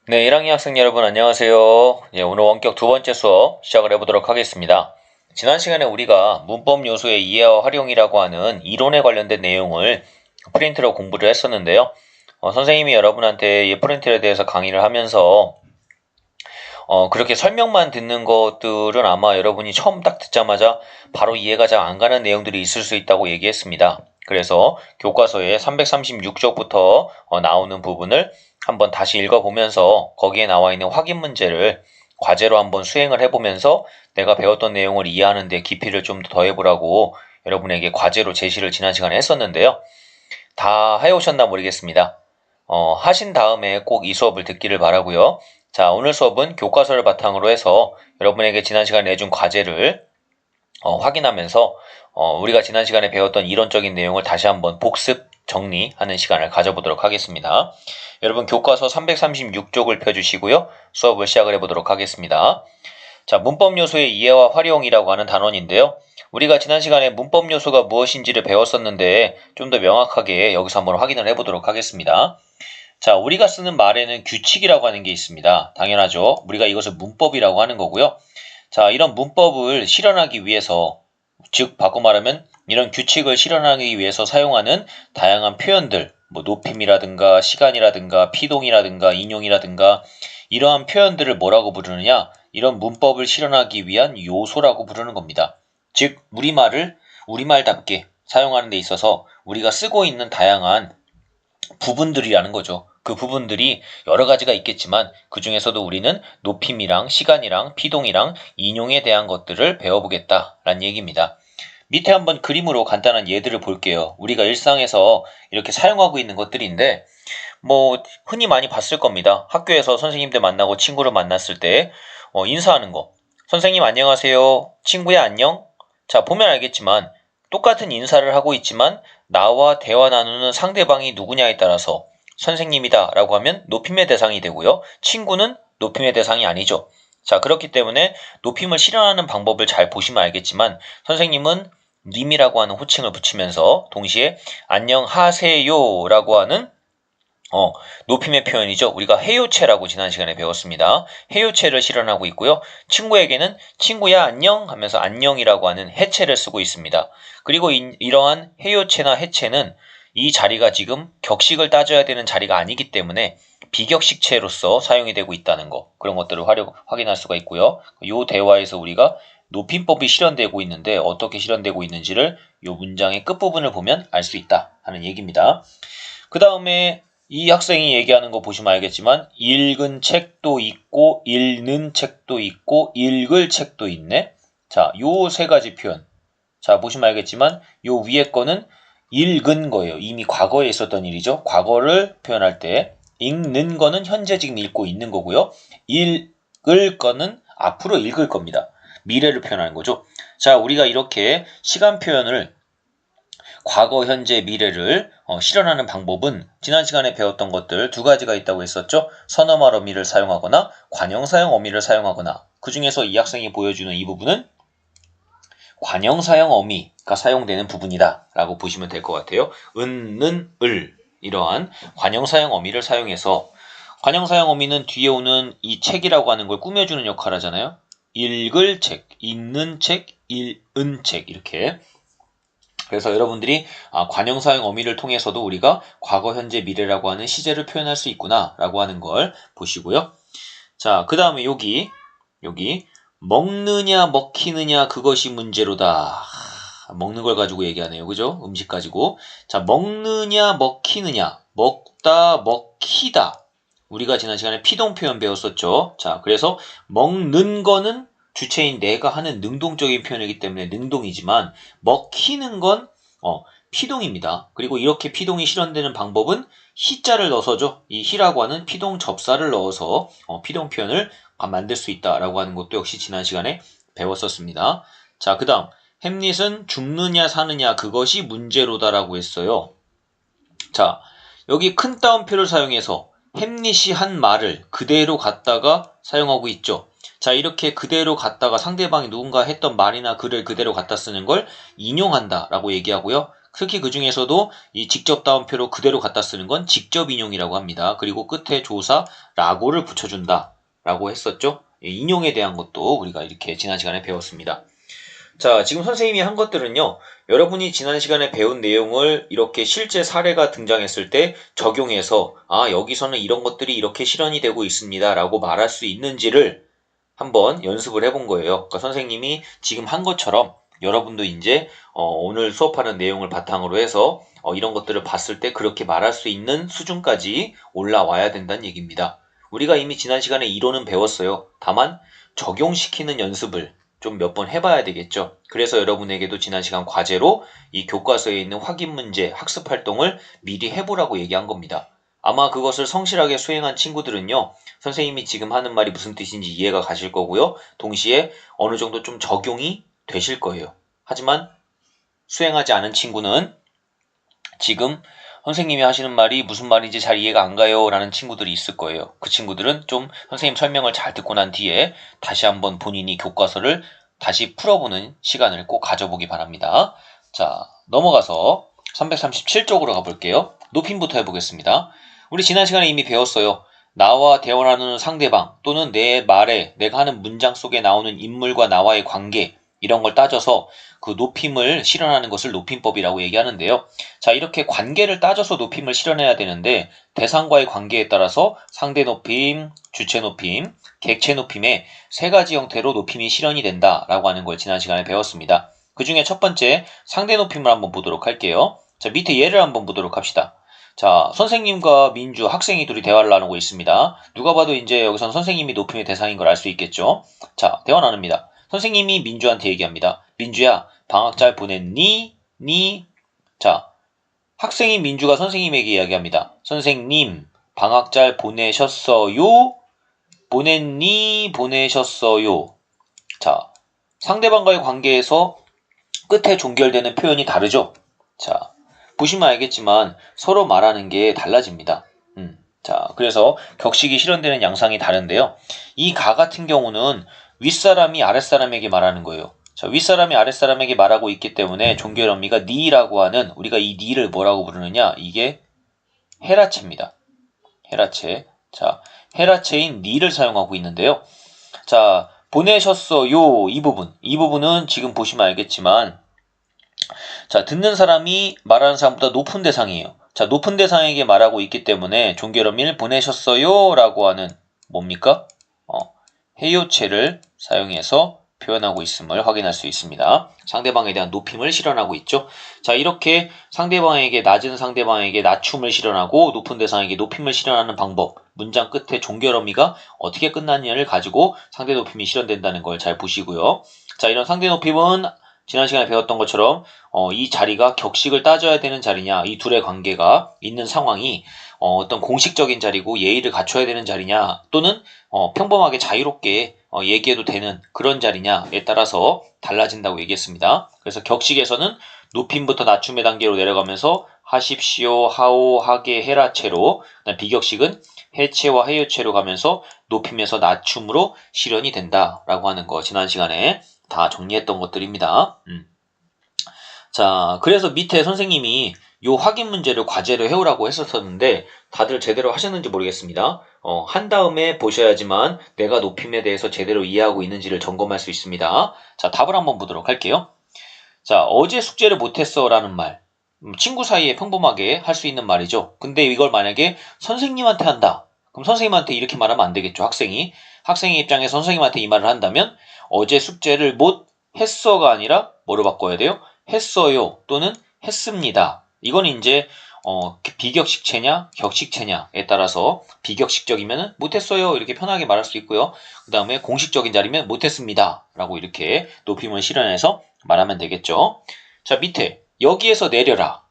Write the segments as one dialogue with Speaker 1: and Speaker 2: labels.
Speaker 1: 네, 1학년 학생 여러분 안녕하세요. 오늘 원격 두 번째 수업 시작을 해보도록 하겠습니다. 지난 시간에 우리가 문법 요소의 이해와 활용이라고 하는 이론에 관련된 내용을 프린트로 공부를 했었는데요. 선생님이 여러분한테 이 프린트에 대해서 강의를 하면서 그렇게 설명만 듣는 것들은 아마 여러분이 처음 딱 듣자마자 바로 이해가 잘 안 가는 내용들이 있을 수 있다고 얘기했습니다. 그래서 교과서의 336쪽부터 나오는 부분을 한번 다시 읽어보면서 거기에 나와 있는 확인 문제를 과제로 한번 수행을 해보면서 내가 배웠던 내용을 이해하는 데 깊이를 좀 더 해보라고 여러분에게 과제로 제시를 지난 시간에 했었는데요. 다 해오셨나 모르겠습니다. 하신 다음에 꼭 이 수업을 듣기를 바라고요. 자, 오늘 수업은 교과서를 바탕으로 해서 여러분에게 지난 시간에 내준 과제를 확인하면서 우리가 지난 시간에 배웠던 이론적인 내용을 다시 한번 복습 정리하는 시간을 가져보도록 하겠습니다. 여러분 교과서 336쪽을 펴주시고요. 수업을 시작을 해보도록 하겠습니다. 자, 문법 요소의 이해와 활용이라고 하는 단원인데요. 우리가 지난 시간에 문법 요소가 무엇인지를 배웠었는데 좀 더 명확하게 여기서 한번 확인을 해보도록 하겠습니다. 자, 우리가 쓰는 말에는 규칙이라고 하는 게 있습니다. 당연하죠. 우리가 이것을 문법이라고 하는 거고요. 자, 이런 문법을 실현하기 위해서, 즉 바꿔 말하면 이런 규칙을 실현하기 위해서 사용하는 다양한 표현들, 뭐 높임이라든가 시간이라든가 피동이라든가 인용이라든가 이러한 표현들을 뭐라고 부르느냐? 이런 문법을 실현하기 위한 요소라고 부르는 겁니다. 즉 우리말답게 사용하는 데 있어서 우리가 쓰고 있는 다양한 부분들이라는 거죠. 그 부분들이 여러 가지가 있겠지만 그 중에서도 우리는 높임이랑 시간이랑 피동이랑 인용에 대한 것들을 배워보겠다라는 얘기입니다. 밑에 한번 그림으로 간단한 예들을 볼게요. 우리가 일상에서 이렇게 사용하고 있는 것들인데 뭐 흔히 많이 봤을 겁니다. 학교에서 선생님들 만나고 친구를 만났을 때 인사하는 거. 선생님 안녕하세요. 친구야 안녕. 자, 보면 알겠지만 똑같은 인사를 하고 있지만 나와 대화 나누는 상대방이 누구냐에 따라서 선생님이다 라고 하면 높임의 대상이 되고요. 친구는 높임의 대상이 아니죠. 자, 그렇기 때문에 높임을 실현하는 방법을 잘 보시면 알겠지만 선생님은 님이라고 하는 호칭을 붙이면서 동시에 안녕하세요 라고 하는 높임의 표현이죠. 우리가 해요체라고 지난 시간에 배웠습니다. 해요체를 실현하고 있고요. 친구에게는 친구야 안녕 하면서 안녕이라고 하는 해체를 쓰고 있습니다. 그리고 이러한 해요체나 해체는 이 자리가 지금 격식을 따져야 되는 자리가 아니기 때문에 비격식체로서 사용이 되고 있다는 거, 그런 것들을 확인할 수가 있고요. 이 대화에서 우리가 높임법이 실현되고 있는데 어떻게 실현되고 있는지를 이 문장의 끝부분을 보면 알 수 있다 하는 얘기입니다. 그 다음에 이 학생이 얘기하는 거 보시면 알겠지만 읽은 책도 있고 읽는 책도 있고 읽을 책도 있네. 자, 요 세 가지 표현. 자, 보시면 알겠지만 요 위에 거는 읽은 거예요. 이미 과거에 있었던 일이죠. 과거를 표현할 때 읽는 거는 현재 지금 읽고 있는 거고요. 읽을 거는 앞으로 읽을 겁니다. 미래를 표현하는 거죠. 자, 우리가 이렇게 시간 표현을 과거, 현재, 미래를 실현하는 방법은 지난 시간에 배웠던 것들 두 가지가 있다고 했었죠. 선어말 어미를 사용하거나 관형사형 어미를 사용하거나 그 중에서 이 학생이 보여주는 이 부분은 관형사형 어미가 사용되는 부분이다 라고 보시면 될 것 같아요. 는, 을 이러한 관형사형 어미를 사용해서 관형사형 어미는 뒤에 오는 이 책이라고 하는 걸 꾸며주는 역할을 하잖아요. 읽을 책, 읽는 책, 읽은 책 이렇게. 그래서 여러분들이 관형사형 어미를 통해서도 우리가 과거, 현재, 미래라고 하는 시제를 표현할 수 있구나 라고 하는 걸 보시고요. 자, 그 다음에 여기 먹느냐 먹히느냐 그것이 문제로다. 먹는 걸 가지고 얘기하네요. 그죠? 음식 가지고. 자, 먹느냐 먹히느냐 먹다 먹히다. 우리가 지난 시간에 피동 표현 배웠었죠. 자, 그래서 먹는 거는 주체인 내가 하는 능동적인 표현이기 때문에 능동이지만 먹히는 건 피동입니다. 그리고 이렇게 피동이 실현되는 방법은 히자를 넣어서죠. 이 히라고 하는 피동 접사를 넣어서 피동 표현을 만들 수 있다라고 하는 것도 역시 지난 시간에 배웠었습니다. 자, 그 다음 햄릿은 죽느냐 사느냐 그것이 문제로다라고 했어요. 자, 여기 큰 따옴표를 사용해서 햄릿이 한 말을 그대로 갖다가 사용하고 있죠. 자, 이렇게 그대로 갖다가 상대방이 누군가 했던 말이나 글을 그대로 갖다 쓰는 걸 인용한다 라고 얘기하고요. 특히 그 중에서도 이 직접 따옴표로 그대로 갖다 쓰는 건 직접 인용이라고 합니다. 그리고 끝에 조사 라고를 붙여준다 라고 했었죠. 인용에 대한 것도 우리가 이렇게 지난 시간에 배웠습니다. 자, 지금 선생님이 한 것들은요, 여러분이 지난 시간에 배운 내용을 이렇게 실제 사례가 등장했을 때 적용해서, 아, 여기서는 이런 것들이 이렇게 실현이 되고 있습니다 라고 말할 수 있는지를 한번 연습을 해본 거예요. 그러니까 선생님이 지금 한 것처럼 여러분도 이제 오늘 수업하는 내용을 바탕으로 해서 이런 것들을 봤을 때 그렇게 말할 수 있는 수준까지 올라와야 된다는 얘기입니다. 우리가 이미 지난 시간에 이론은 배웠어요. 다만 적용시키는 연습을 좀 몇 번 해봐야 되겠죠. 그래서 여러분에게도 지난 시간 과제로 이 교과서에 있는 확인 문제, 학습 활동을 미리 해보라고 얘기한 겁니다. 아마 그것을 성실하게 수행한 친구들은요, 선생님이 지금 하는 말이 무슨 뜻인지 이해가 가실 거고요. 동시에 어느 정도 좀 적용이 되실 거예요. 하지만 수행하지 않은 친구는 지금 선생님이 하시는 말이 무슨 말인지 잘 이해가 안 가요 라는 친구들이 있을 거예요. 그 친구들은 좀 선생님 설명을 잘 듣고 난 뒤에 다시 한번 본인이 교과서를 다시 풀어보는 시간을 꼭 가져보기 바랍니다. 자, 넘어가서 337쪽으로 가볼게요. 높임부터 해보겠습니다. 우리 지난 시간에 이미 배웠어요. 나와 대화 나누는 상대방 또는 내 말에 내가 하는 문장 속에 나오는 인물과 나와의 관계, 이런 걸 따져서 그 높임을 실현하는 것을 높임법이라고 얘기하는데요. 자, 이렇게 관계를 따져서 높임을 실현해야 되는데 대상과의 관계에 따라서 상대 높임, 주체 높임, 객체 높임의 세 가지 형태로 높임이 실현이 된다라고 하는 걸 지난 시간에 배웠습니다. 그 중에 첫 번째 상대 높임을 한번 보도록 할게요. 자, 밑에 예를 한번 보도록 합시다. 자, 선생님과 민주, 학생이 둘이 대화를 나누고 있습니다. 누가 봐도 이제 여기선 선생님이 높임의 대상인 걸 알 수 있겠죠. 자, 대화 나눕니다. 선생님이 민주한테 얘기합니다. 민주야, 방학 잘 보냈니? 니? 자, 학생인 민주가 선생님에게 이야기합니다. 선생님, 방학 잘 보내셨어요? 보냈니? 보내셨어요? 자, 상대방과의 관계에서 끝에 종결되는 표현이 다르죠? 자, 보시면 알겠지만 서로 말하는 게 달라집니다. 자, 그래서 격식이 실현되는 양상이 다른데요. 이 가 같은 경우는 윗사람이 아랫사람에게 말하는 거예요. 자, 윗사람이 아랫사람에게 말하고 있기 때문에 종결 어미가 니라고 하는, 우리가 이 니를 뭐라고 부르느냐, 이게 헤라체입니다. 헤라체. 자, 헤라체인 니를 사용하고 있는데요. 자, 보내셨어요. 이 부분은 지금 보시면 알겠지만, 자, 듣는 사람이 말하는 사람보다 높은 대상이에요. 자, 높은 대상에게 말하고 있기 때문에 종결 어미를 보내셨어요 라고 하는 뭡니까? 해요체를 사용해서 표현하고 있음을 확인할 수 있습니다. 상대방에 대한 높임을 실현하고 있죠. 자, 이렇게 상대방에게, 낮은 상대방에게 낮춤을 실현하고 높은 대상에게 높임을 실현하는 방법, 문장 끝에 종결 어미가 어떻게 끝났냐를 가지고 상대 높임이 실현된다는 걸 잘 보시고요. 자, 이런 상대 높임은 지난 시간에 배웠던 것처럼 이 자리가 격식을 따져야 되는 자리냐, 이 둘의 관계가 있는 상황이 어떤 공식적인 자리고 예의를 갖춰야 되는 자리냐, 또는 평범하게 자유롭게 얘기해도 되는 그런 자리냐에 따라서 달라진다고 얘기했습니다. 그래서 격식에서는 높임부터 낮춤의 단계로 내려가면서 하십시오, 하오, 하게, 해라체로, 비격식은 해체와 해요체로 가면서 높임에서 낮춤으로 실현이 된다라고 하는 거 지난 시간에 다 정리했던 것들입니다. 자, 그래서 밑에 선생님이 요 확인 문제를 과제로 해오라고 했었는데 다들 제대로 하셨는지 모르겠습니다. 한 다음에 보셔야지만 내가 높임에 대해서 제대로 이해하고 있는지를 점검할 수 있습니다. 자, 답을 한번 보도록 할게요. 자, 어제 숙제를 못했어 라는 말. 친구 사이에 평범하게 할 수 있는 말이죠. 근데 이걸 만약에 선생님한테 한다. 그럼 선생님한테 이렇게 말하면 안 되겠죠. 학생의 입장에서 선생님한테 이 말을 한다면 어제 숙제를 못 했어가 아니라 뭐로 바꿔야 돼요? 했어요 또는 했습니다. 이건 이제 비격식체냐 격식체냐에 따라서 비격식적이면 못했어요 이렇게 편하게 말할 수 있고요. 그 다음에 공식적인 자리면 못했습니다 라고 이렇게 높임을 실현해서 말하면 되겠죠. 자, 밑에 여기에서 내려라.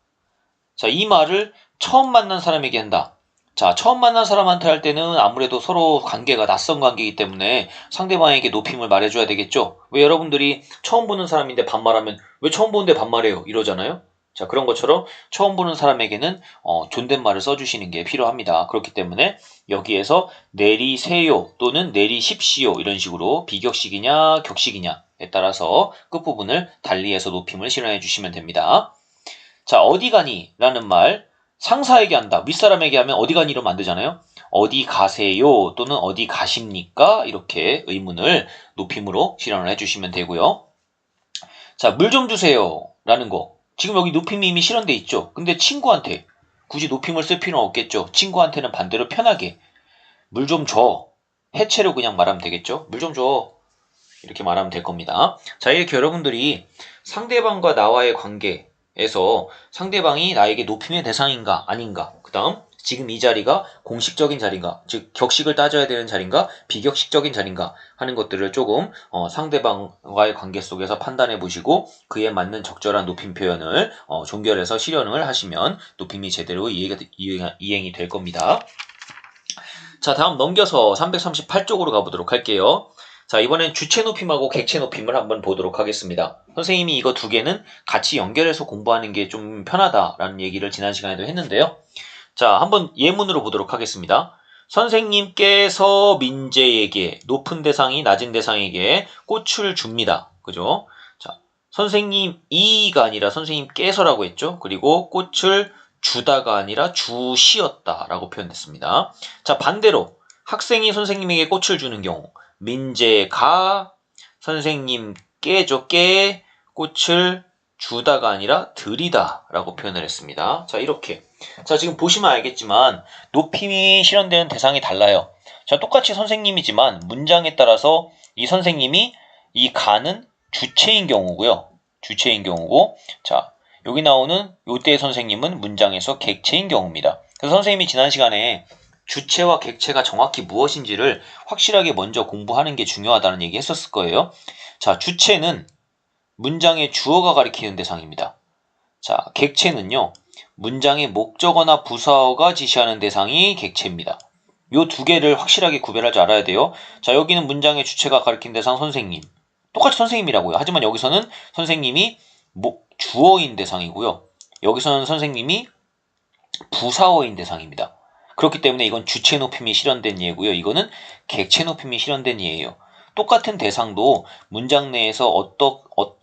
Speaker 1: 자, 이 말을 처음 만난 사람에게 한다. 자, 처음 만난 사람한테 할 때는 아무래도 서로 관계가 낯선 관계이기 때문에 상대방에게 높임을 말해줘야 되겠죠. 왜 여러분들이 처음 보는 사람인데 반말하면 왜 처음 보는데 반말해요 이러잖아요. 자, 그런 것처럼 처음 보는 사람에게는 존댓말을 써주시는 게 필요합니다. 그렇기 때문에 여기에서 내리세요 또는 내리십시오 이런 식으로 비격식이냐 격식이냐에 따라서 끝부분을 달리해서 높임을 실현해 주시면 됩니다. 자, 어디 가니? 라는 말 상사에게 한다. 윗사람에게 하면 어디 가니? 이러면 안 되잖아요. 어디 가세요? 또는 어디 가십니까? 이렇게 의문을 높임으로 실현을 해주시면 되고요. 자, 물 좀 주세요. 라는 거. 지금 여기 높임이 이미 실현돼 있죠. 근데 친구한테 굳이 높임을 쓸 필요는 없겠죠. 친구한테는 반대로 편하게 물 좀 줘. 해체로 그냥 말하면 되겠죠. 물 좀 줘. 이렇게 말하면 될 겁니다. 자, 이렇게 여러분들이 상대방과 나와의 관계에서 상대방이 나에게 높임의 대상인가 아닌가, 그 다음 지금 이 자리가 공식적인 자리인가, 즉 격식을 따져야 되는 자리인가 비격식적인 자리인가 하는 것들을 조금 상대방과의 관계 속에서 판단해 보시고 그에 맞는 적절한 높임 표현을 종결해서 실현을 하시면 높임이 제대로 이행이 될 겁니다. 자, 다음 넘겨서 338쪽으로 가보도록 할게요. 자, 이번엔 주체 높임하고 객체 높임을 한번 보도록 하겠습니다. 선생님이 이거 두 개는 같이 연결해서 공부하는 게 좀 편하다라는 얘기를 지난 시간에도 했는데요. 자, 한번 예문으로 보도록 하겠습니다. 선생님께서 민재에게 높은 대상이 낮은 대상에게 꽃을 줍니다. 그죠? 자, 선생님이가 아니라 선생님께서라고 했죠. 그리고 꽃을 주다가 아니라 주시었다라고 표현됐습니다. 자, 반대로 학생이 선생님에게 꽃을 주는 경우 민재가 선생님께죠. 깨 꽃을 주다가 아니라 드리다 라고 표현을 했습니다. 자, 이렇게. 자, 지금 보시면 알겠지만 높임이 실현되는 대상이 달라요. 자, 똑같이 선생님이지만 문장에 따라서 이 선생님이 이 가는 주체인 경우고요. 주체인 경우고, 자, 여기 나오는 요때 선생님은 문장에서 객체인 경우입니다. 그래서 선생님이 지난 시간에 주체와 객체가 정확히 무엇인지를 확실하게 먼저 공부하는 게 중요하다는 얘기 했었을 거예요. 자, 주체는 문장의 주어가 가리키는 대상입니다. 자, 객체는요, 문장의 목적어나 부사어가 지시하는 대상이 객체입니다. 요 두 개를 확실하게 구별할 줄 알아야 돼요. 자, 여기는 문장의 주체가 가리킨 대상 선생님. 똑같이 선생님이라고요. 하지만 여기서는 선생님이 주어인 대상이고요. 여기서는 선생님이 부사어인 대상입니다. 그렇기 때문에 이건 주체 높임이 실현된 예고요. 이거는 객체 높임이 실현된 예예요. 똑같은 대상도 문장 내에서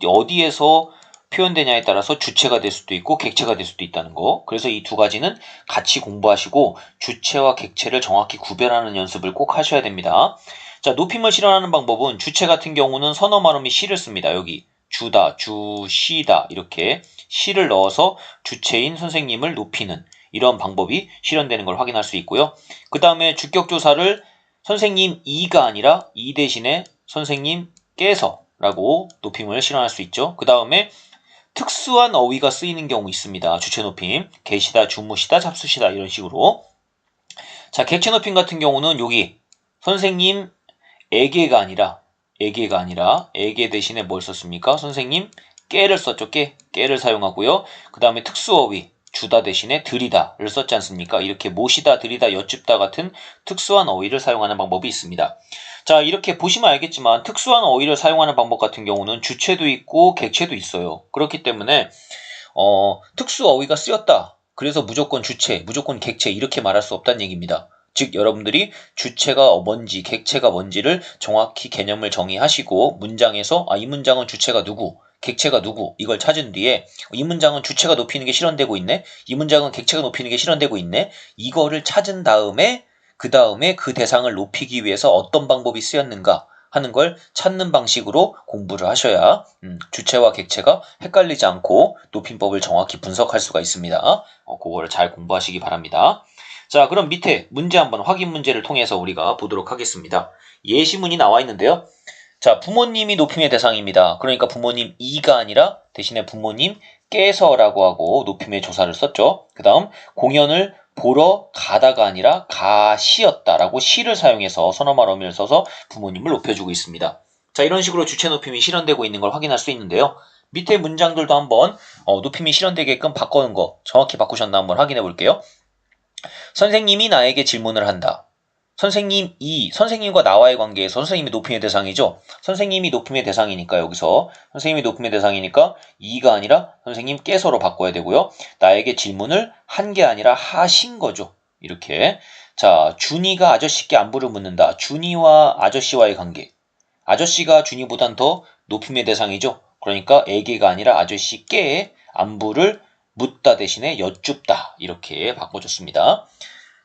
Speaker 1: 어디에서 표현되냐에 따라서 주체가 될 수도 있고 객체가 될 수도 있다는 거. 그래서 이 두 가지는 같이 공부하시고 주체와 객체를 정확히 구별하는 연습을 꼭 하셔야 됩니다. 자, 높임을 실현하는 방법은 주체 같은 경우는 선어 말음이 시를 씁니다. 여기 주다, 주시다 이렇게 시를 넣어서 주체인 선생님을 높이는 이런 방법이 실현되는 걸 확인할 수 있고요. 그 다음에 주격조사를 선생님 이가 아니라 이 대신에 선생님께서 라고 높임을 실현할 수 있죠. 그 다음에 특수한 어휘가 쓰이는 경우 있습니다. 주체 높임, 계시다, 주무시다, 잡수시다 이런 식으로. 자, 객체 높임 같은 경우는 여기 선생님에게가 아니라 에게 대신에 뭘 썼습니까? 선생님 깨를 썼죠. 깨를 사용하고요. 그 다음에 특수어휘 주다 대신에 드리다를 썼지 않습니까? 이렇게 모시다, 드리다, 여쭙다 같은 특수한 어휘를 사용하는 방법이 있습니다. 자, 이렇게 보시면 알겠지만 특수한 어휘를 사용하는 방법 같은 경우는 주체도 있고 객체도 있어요. 그렇기 때문에 특수 어휘가 쓰였다. 그래서 무조건 주체, 무조건 객체 이렇게 말할 수 없다는 얘기입니다. 즉 여러분들이 주체가 뭔지 객체가 뭔지를 정확히 개념을 정의하시고 문장에서 이 문장은 주체가 누구, 객체가 누구 이걸 찾은 뒤에 이 문장은 주체가 높이는 게 실현되고 있네, 이 문장은 객체가 높이는 게 실현되고 있네, 이거를 찾은 다음에 그 다음에 그 대상을 높이기 위해서 어떤 방법이 쓰였는가 하는 걸 찾는 방식으로 공부를 하셔야 주체와 객체가 헷갈리지 않고 높임법을 정확히 분석할 수가 있습니다. 그거를 잘 공부하시기 바랍니다. 자, 그럼 밑에 문제 한번 확인 문제를 통해서 우리가 보도록 하겠습니다. 예시문이 나와 있는데요. 자, 부모님이 높임의 대상입니다. 그러니까 부모님 이가 아니라 대신에 부모님께서라고 하고 높임의 조사를 썼죠. 그 다음 공연을 보러 가다가 아니라 가시였다라고 시를 사용해서 선어말 어미를 써서 부모님을 높여주고 있습니다. 자, 이런 식으로 주체 높임이 실현되고 있는 걸 확인할 수 있는데요. 밑에 문장들도 한번 높임이 실현되게끔 바꾸는 거 정확히 바꾸셨나 한번 확인해 볼게요. 선생님이 나에게 질문을 한다. 선생님과 나와의 관계에서 선생님이 높임의 대상이죠. 선생님이 높임의 대상이니까 여기서 선생님이 높임의 대상이니까 이가 아니라 선생님께서로 바꿔야 되고요. 나에게 질문을 한 게 아니라 하신 거죠. 이렇게. 자, 준이가 아저씨께 안부를 묻는다. 준이와 아저씨와의 관계. 아저씨가 준이보단 더 높임의 대상이죠. 그러니까 에게가 아니라 아저씨께 안부를 묻다 대신에 여쭙다 이렇게 바꿔줬습니다.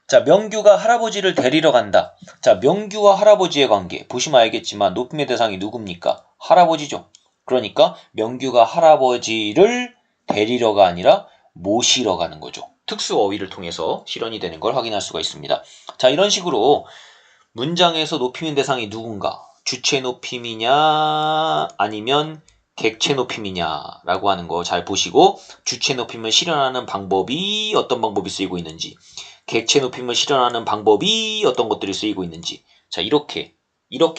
Speaker 1: 자, 명규가 할아버지를 데리러 간다. 자, 명규와 할아버지의 관계 보시면 알겠지만 높임의 대상이 누굽니까? 할아버지죠. 그러니까 명규가 할아버지를 데리러가 아니라 모시러 가는 거죠. 특수 어휘를 통해서 실현이 되는 걸 확인할 수가 있습니다. 자, 이런 식으로 문장에서 높임의 대상이 누군가, 주체 높임이냐 아니면 객체 높임이냐라고 하는 거 잘 보시고, 주체 높임을 실현하는 방법이 어떤 방법이 쓰이고 있는지, 객체 높임을 실현하는 방법이 어떤 것들이 쓰이고 있는지, 자, 이렇게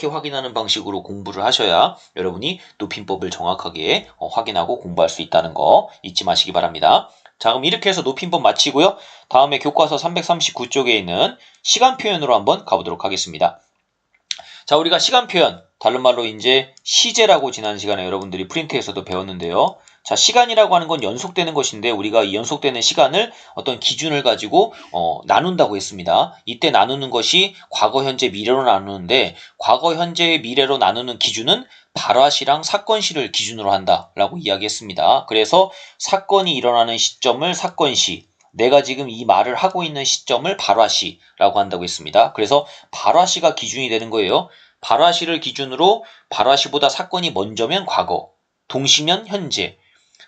Speaker 1: 확인하는 방식으로 공부를 하셔야 여러분이 높임법을 정확하게 확인하고 공부할 수 있다는 거 잊지 마시기 바랍니다. 자, 그럼 이렇게 해서 높임법 마치고요. 다음에 교과서 339쪽에 있는 시간 표현으로 한번 가보도록 하겠습니다. 자, 우리가 시간 표현, 다른 말로 이제 시제라고 지난 시간에 여러분들이 프린트에서도 배웠는데요. 자, 시간이라고 하는 건 연속되는 것인데 우리가 이 연속되는 시간을 어떤 기준을 가지고 나눈다고 했습니다. 이때 나누는 것이 과거, 현재, 미래로 나누는데 과거, 현재, 미래로 나누는 기준은 발화시랑 사건시를 기준으로 한다라고 이야기했습니다. 그래서 사건이 일어나는 시점을 사건시, 내가 지금 이 말을 하고 있는 시점을 발화시라고 한다고 했습니다. 그래서 발화시가 기준이 되는 거예요. 발화시를 기준으로 발화시보다 사건이 먼저면 과거, 동시면 현재,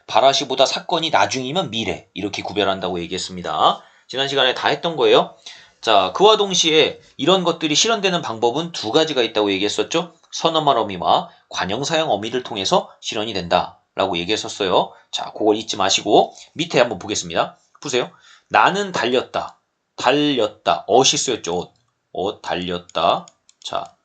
Speaker 1: 발화시보다 사건이 나중이면 미래 이렇게 구별한다고 얘기했습니다. 지난 시간에 다 했던 거예요. 자, 그와 동시에 이런 것들이 실현되는 방법은 두 가지가 있다고 얘기했었죠. 선어말 어미와 관형사형 어미를 통해서 실현이 된다라고 얘기했었어요. 자, 그걸 잊지 마시고 밑에 한번 보겠습니다. 보세요. 나는 달렸다. 달렸다. 옷이 쓰였죠. 옷 달렸다. 자,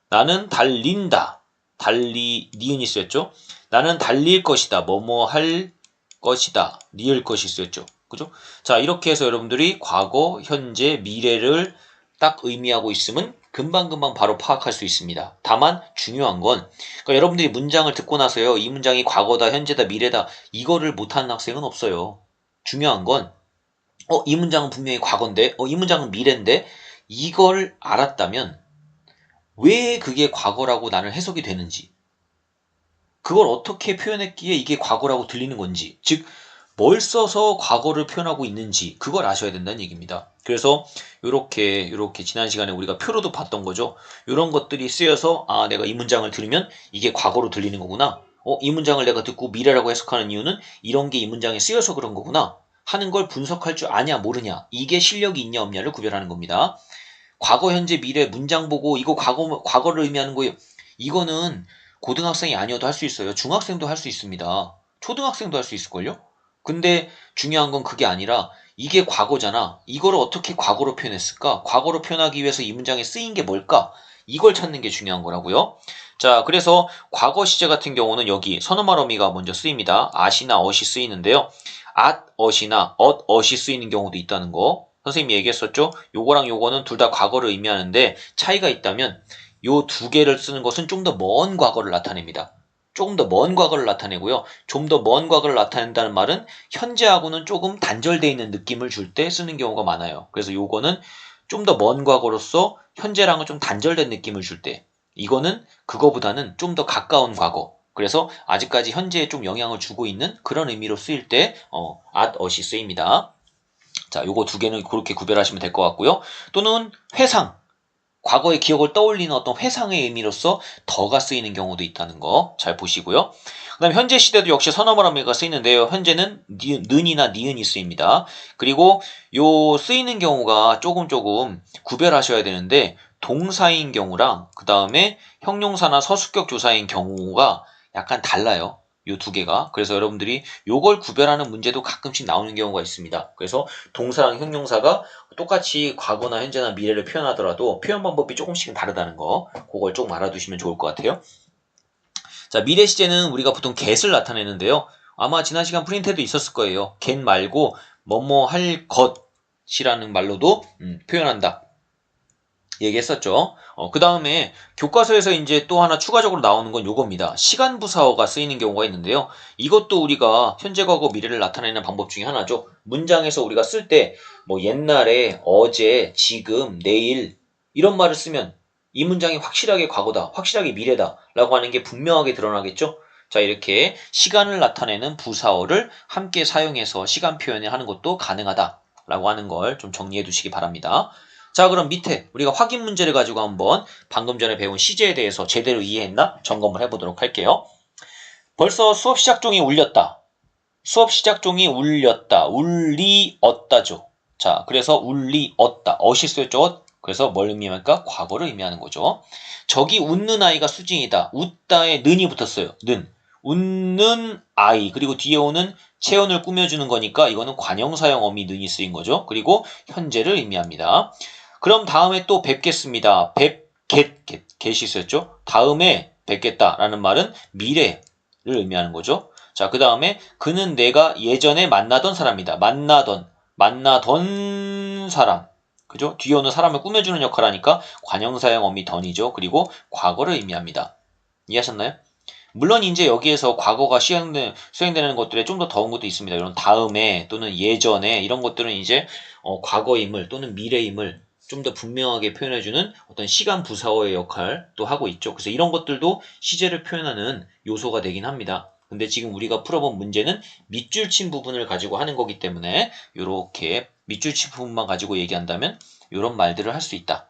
Speaker 1: 나는 달린다. 니은이 쓰였죠. 나는 달릴 것이다. 뭐뭐 할 것이다. 리을 것이 쓰였죠. 그죠? 자, 이렇게 해서 여러분들이 과거, 현재, 미래를 딱 의미하고 있으면 금방금방 바로 파악할 수 있습니다. 다만 중요한 건 그러니까 여러분들이 문장을 듣고 나서요. 이 문장이 과거다, 현재다, 미래다 이거를 못하는 학생은 없어요. 중요한 건 이 문장은 분명히 과거인데 이 문장은 미래인데 이걸 알았다면 왜 그게 과거라고 나는 해석이 되는지, 그걸 어떻게 표현했기에 이게 과거라고 들리는 건지, 즉 뭘 써서 과거를 표현하고 있는지 그걸 아셔야 된다는 얘기입니다. 그래서 요렇게 지난 시간에 우리가 표로도 봤던 거죠. 요런 것들이 쓰여서 내가 이 문장을 들으면 이게 과거로 들리는 거구나. 이 문장을 내가 듣고 미래라고 해석하는 이유는 이런 게 이 문장에 쓰여서 그런 거구나 하는 걸 분석할 줄 아냐 모르냐, 이게 실력이 있냐 없냐를 구별하는 겁니다. 과거, 현재, 미래 문장 보고 이거 과거를 의미하는 거예요. 이거는 고등학생이 아니어도 할 수 있어요. 중학생도 할 수 있습니다. 초등학생도 할 수 있을걸요? 근데 중요한 건 그게 아니라 이게 과거잖아. 이거를 어떻게 과거로 표현했을까? 과거로 표현하기 위해서 이 문장에 쓰인 게 뭘까? 이걸 찾는 게 중요한 거라고요. 자, 그래서 과거 시제 같은 경우는 여기 선어말 어미가 먼저 쓰입니다. at이나 ot이 쓰이는데요. at, ot이나 ot이 쓰이는 경우도 있다는 거 선생님이 얘기했었죠. 요거랑 요거는 둘 다 과거를 의미하는데 차이가 있다면 요 두 개를 쓰는 것은 좀 더 먼 과거를 나타냅니다. 조금 더 먼 과거를 나타내고요. 좀 더 먼 과거를 나타낸다는 말은 현재하고는 조금 단절되어 있는 느낌을 줄 때 쓰는 경우가 많아요. 그래서 요거는 좀 더 먼 과거로서 현재랑은 좀 단절된 느낌을 줄 때, 이거는 그거보다는 좀 더 가까운 과거, 그래서 아직까지 현재에 좀 영향을 주고 있는 그런 의미로 쓰일 때 at, ot이 쓰입니다. 자, 요거 두 개는 그렇게 구별하시면 될 것 같고요. 또는 회상, 과거의 기억을 떠올리는 어떤 회상의 의미로서 더가 쓰이는 경우도 있다는 거 잘 보시고요. 그 다음에 현재 시대도 역시 선어말 어미가 쓰이는데요. 현재는 는이나 니은이 쓰입니다. 그리고 요 쓰이는 경우가 조금 구별하셔야 되는데 동사인 경우랑 그 다음에 형용사나 서술격 조사인 경우가 약간 달라요. 요 두 개가. 그래서 여러분들이 요걸 구별하는 문제도 가끔씩 나오는 경우가 있습니다. 그래서 동사랑 형용사가 똑같이 과거나 현재나 미래를 표현하더라도 표현 방법이 조금씩은 다르다는 거, 그걸 좀 알아두시면 좋을 것 같아요. 자, 미래 시제는 우리가 보통 get을 나타내는데요. 아마 지난 시간 프린트에도 있었을 거예요. get 말고 뭐뭐 할 것이라는 말로도 표현한다 얘기했었죠. 그 다음에 교과서에서 이제 또 하나 추가적으로 나오는 건 요겁니다. 시간부사어가 쓰이는 경우가 있는데요. 이것도 우리가 현재, 과거, 미래를 나타내는 방법 중에 하나죠. 문장에서 우리가 쓸 때 뭐 옛날에, 어제, 지금, 내일 이런 말을 쓰면 이 문장이 확실하게 과거다, 확실하게 미래다 라고 하는 게 분명하게 드러나겠죠. 자, 이렇게 시간을 나타내는 부사어를 함께 사용해서 시간 표현을 하는 것도 가능하다라고 하는 걸 좀 정리해 두시기 바랍니다. 자, 그럼 밑에 우리가 확인 문제를 가지고 한번 방금 전에 배운 시제에 대해서 제대로 이해했나 점검을 해보도록 할게요. 벌써 수업 시작 종이 울렸다. 수업 시작 종이 울렸다. 울리었다죠. 자, 그래서 울리었다. 어시 쓰였죠. 그래서 뭘 의미합니까? 과거를 의미하는 거죠. 저기 웃는 아이가 수진이다. 웃다에 는이 붙었어요. 는. 웃는 아이. 그리고 뒤에 오는 체온을 꾸며주는 거니까 이거는 관형사형 어미 는이 쓰인 거죠. 그리고 현재를 의미합니다. 그럼 다음에 또 뵙겠습니다. get이 쓰였죠. 다음에 뵙겠다라는 말은 미래를 의미하는 거죠. 자, 그 다음에 그는 내가 예전에 만나던 사람이다. 만나던 사람. 그죠? 뒤에 오는 사람을 꾸며주는 역할을 하니까 관형사형 어미 던이죠. 그리고 과거를 의미합니다. 이해하셨나요? 물론 이제 여기에서 과거가 수행되는 것들에 좀 더 더운 것도 있습니다. 이런 다음에 또는 예전에 이런 것들은 이제 과거임을 또는 미래임을 좀 더 분명하게 표현해주는 어떤 시간 부사어의 역할도 하고 있죠. 그래서 이런 것들도 시제를 표현하는 요소가 되긴 합니다. 근데 지금 우리가 풀어본 문제는 밑줄 친 부분을 가지고 하는 거기 때문에 이렇게 밑줄 친 부분만 가지고 얘기한다면 이런 말들을 할 수 있다.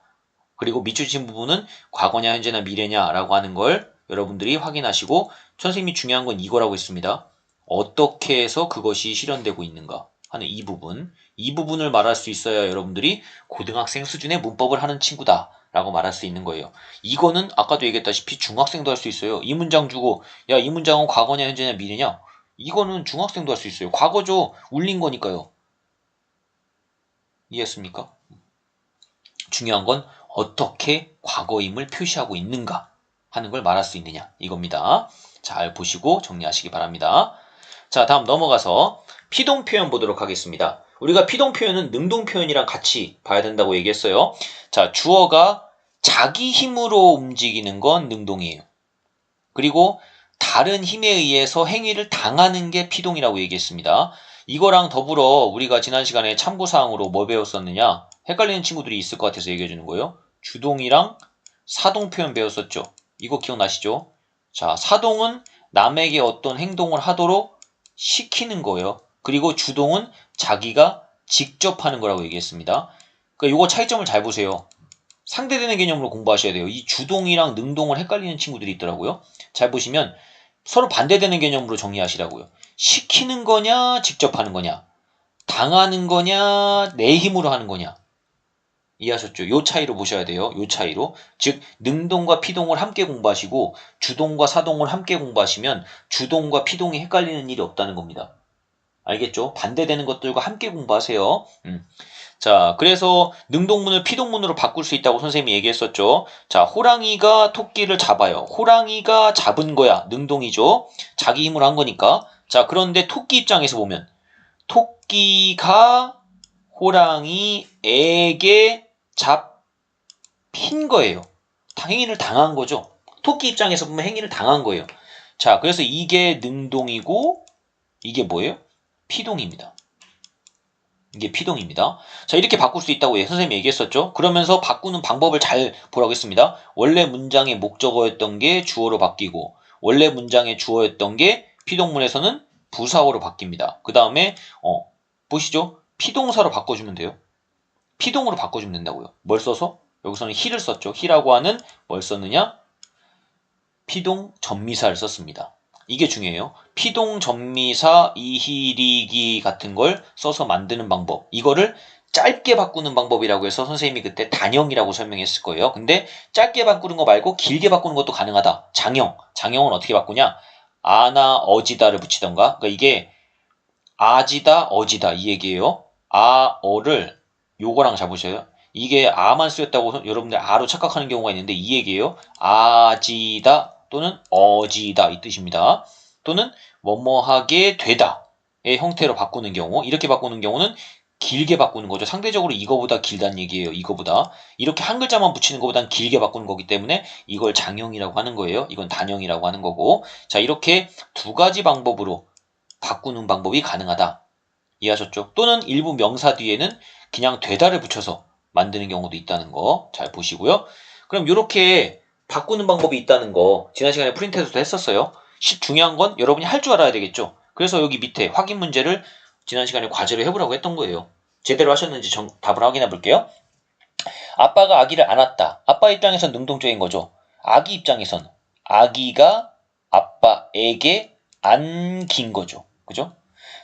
Speaker 1: 그리고 밑줄 친 부분은 과거냐 현재나 미래냐라고 하는 걸 여러분들이 확인하시고 선생님이 중요한 건 이거라고 했습니다. 어떻게 해서 그것이 실현되고 있는가 하는 이 부분을 말할 수 있어야 여러분들이 고등학생 수준의 문법을 하는 친구다 라고 말할 수 있는 거예요. 이거는 아까도 얘기했다시피 중학생도 할 수 있어요. 이 문장 주고 야, 이 문장은 과거냐 현재냐 미래냐? 이거는 중학생도 할 수 있어요. 과거죠. 울린 거니까요. 이해했습니까? 중요한 건 어떻게 과거임을 표시하고 있는가 하는 걸 말할 수 있느냐 이겁니다. 잘 보시고 정리하시기 바랍니다. 자, 다음 넘어가서 피동 표현 보도록 하겠습니다. 우리가 피동 표현은 능동 표현이랑 같이 봐야 된다고 얘기했어요. 자, 주어가 자기 힘으로 움직이는 건 능동이에요. 그리고 다른 힘에 의해서 행위를 당하는 게 피동이라고 얘기했습니다. 이거랑 더불어 우리가 지난 시간에 참고사항으로 뭐 배웠었느냐? 헷갈리는 친구들이 있을 것 같아서 얘기해 주는 거예요. 주동이랑 사동 표현 배웠었죠. 이거 기억나시죠? 자, 사동은 남에게 어떤 행동을 하도록 시키는 거예요. 그리고 주동은 자기가 직접 하는 거라고 얘기했습니다. 그러니까 이거 차이점을 잘 보세요. 상대되는 개념으로 공부하셔야 돼요. 이 주동이랑 능동을 헷갈리는 친구들이 있더라고요. 잘 보시면 서로 반대되는 개념으로 정리하시라고요. 시키는 거냐, 직접 하는 거냐, 당하는 거냐, 내 힘으로 하는 거냐. 이해하셨죠? 요 차이로 보셔야 돼요. 요 차이로. 즉 능동과 피동을 함께 공부하시고 주동과 사동을 함께 공부하시면 주동과 피동이 헷갈리는 일이 없다는 겁니다. 알겠죠? 반대되는 것들과 함께 공부하세요. 자, 그래서 능동문을 피동문으로 바꿀 수 있다고 선생님이 얘기했었죠. 자, 호랑이가 토끼를 잡아요. 호랑이가 잡은 거야. 능동이죠. 자기 힘으로 한 거니까. 자, 그런데 토끼 입장에서 보면 토끼가 호랑이에게 잡힌 거예요. 행위를 당한 거죠. 토끼 입장에서 보면 행위를 당한 거예요. 자, 그래서 이게 능동이고 이게 뭐예요? 피동입니다. 이게 피동입니다. 자, 이렇게 바꿀 수 있다고 선생님이 얘기했었죠. 그러면서 바꾸는 방법을 잘 보라고 했습니다. 원래 문장의 목적어였던 게 주어로 바뀌고 원래 문장의 주어였던 게 피동문에서는 부사어로 바뀝니다. 그 다음에 보시죠. 피동사로 바꿔주면 돼요. 피동으로 바꿔주면 된다고요. 뭘 써서? 여기서는 he를 썼죠. he라고 하는 뭘 썼느냐? 피동 전미사를 썼습니다. 이게 중요해요. 피동 전미사 이히리기 같은 걸 써서 만드는 방법. 이거를 짧게 바꾸는 방법이라고 해서 선생님이 그때 단형이라고 설명했을 거예요. 근데 짧게 바꾸는 거 말고 길게 바꾸는 것도 가능하다. 장형. 장형은 어떻게 바꾸냐? 아나 어지다를 붙이던가. 그러니까 이게 아지다 어지다 이 얘기예요. 아어를 요거랑 잡으셔요. 이게 아만 쓰였다고 여러분들 아로 착각하는 경우가 있는데 이 얘기예요. 아지다 또는 어지다 이 뜻입니다. 또는 뭐뭐하게 되다의 형태로 바꾸는 경우 이렇게 바꾸는 경우는 길게 바꾸는 거죠. 상대적으로 이거보다 길다는 얘기예요. 이거보다. 이렇게 한 글자만 붙이는 것보다는 길게 바꾸는 거기 때문에 이걸 장형이라고 하는 거예요. 이건 단형이라고 하는 거고. 자, 이렇게 두 가지 방법으로 바꾸는 방법이 가능하다. 이해하셨죠? 또는 일부 명사 뒤에는 그냥 되다를 붙여서 만드는 경우도 있다는 거 잘 보시고요. 그럼 이렇게 바꾸는 방법이 있다는 거 지난 시간에 프린트에서도 했었어요. 중요한 건 여러분이 할 줄 알아야 되겠죠. 그래서 여기 밑에 확인 문제를 지난 시간에 과제로 해보라고 했던 거예요. 제대로 하셨는지 답을 확인해 볼게요. 아빠가 아기를 안았다. 아빠 입장에선 능동적인 거죠. 아기 입장에선 아기가 아빠에게 안긴 거죠. 그죠?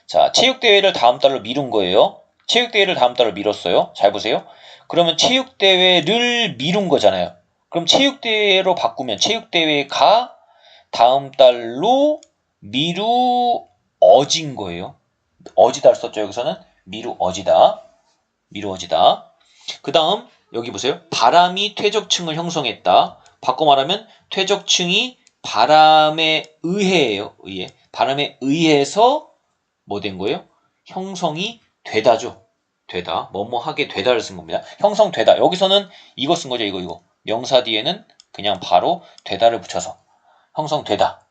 Speaker 1: 자, 체육대회를 다음 달로 미룬 거예요. 체육대회를 다음 달로 미뤘어요. 잘 보세요. 그러면 체육대회를 미룬 거잖아요. 그럼 체육대회로 바꾸면 체육대회가 다음 달로 미루어진 거예요. 어지다를 썼죠. 여기서는 미루어지다. 미루어지다. 그 다음 여기 보세요. 바람이 퇴적층을 형성했다. 바꿔 말하면 퇴적층이 바람에 의해예요. 의해. 바람에 의해서 뭐 된 거예요? 형성이 되다죠. 되다. 뭐뭐 하게 되다를 쓴 겁니다. 형성되다. 여기서는 이거 쓴 거죠. 이거. 명사 뒤에는 그냥 바로 되다를 붙여서 형성되다.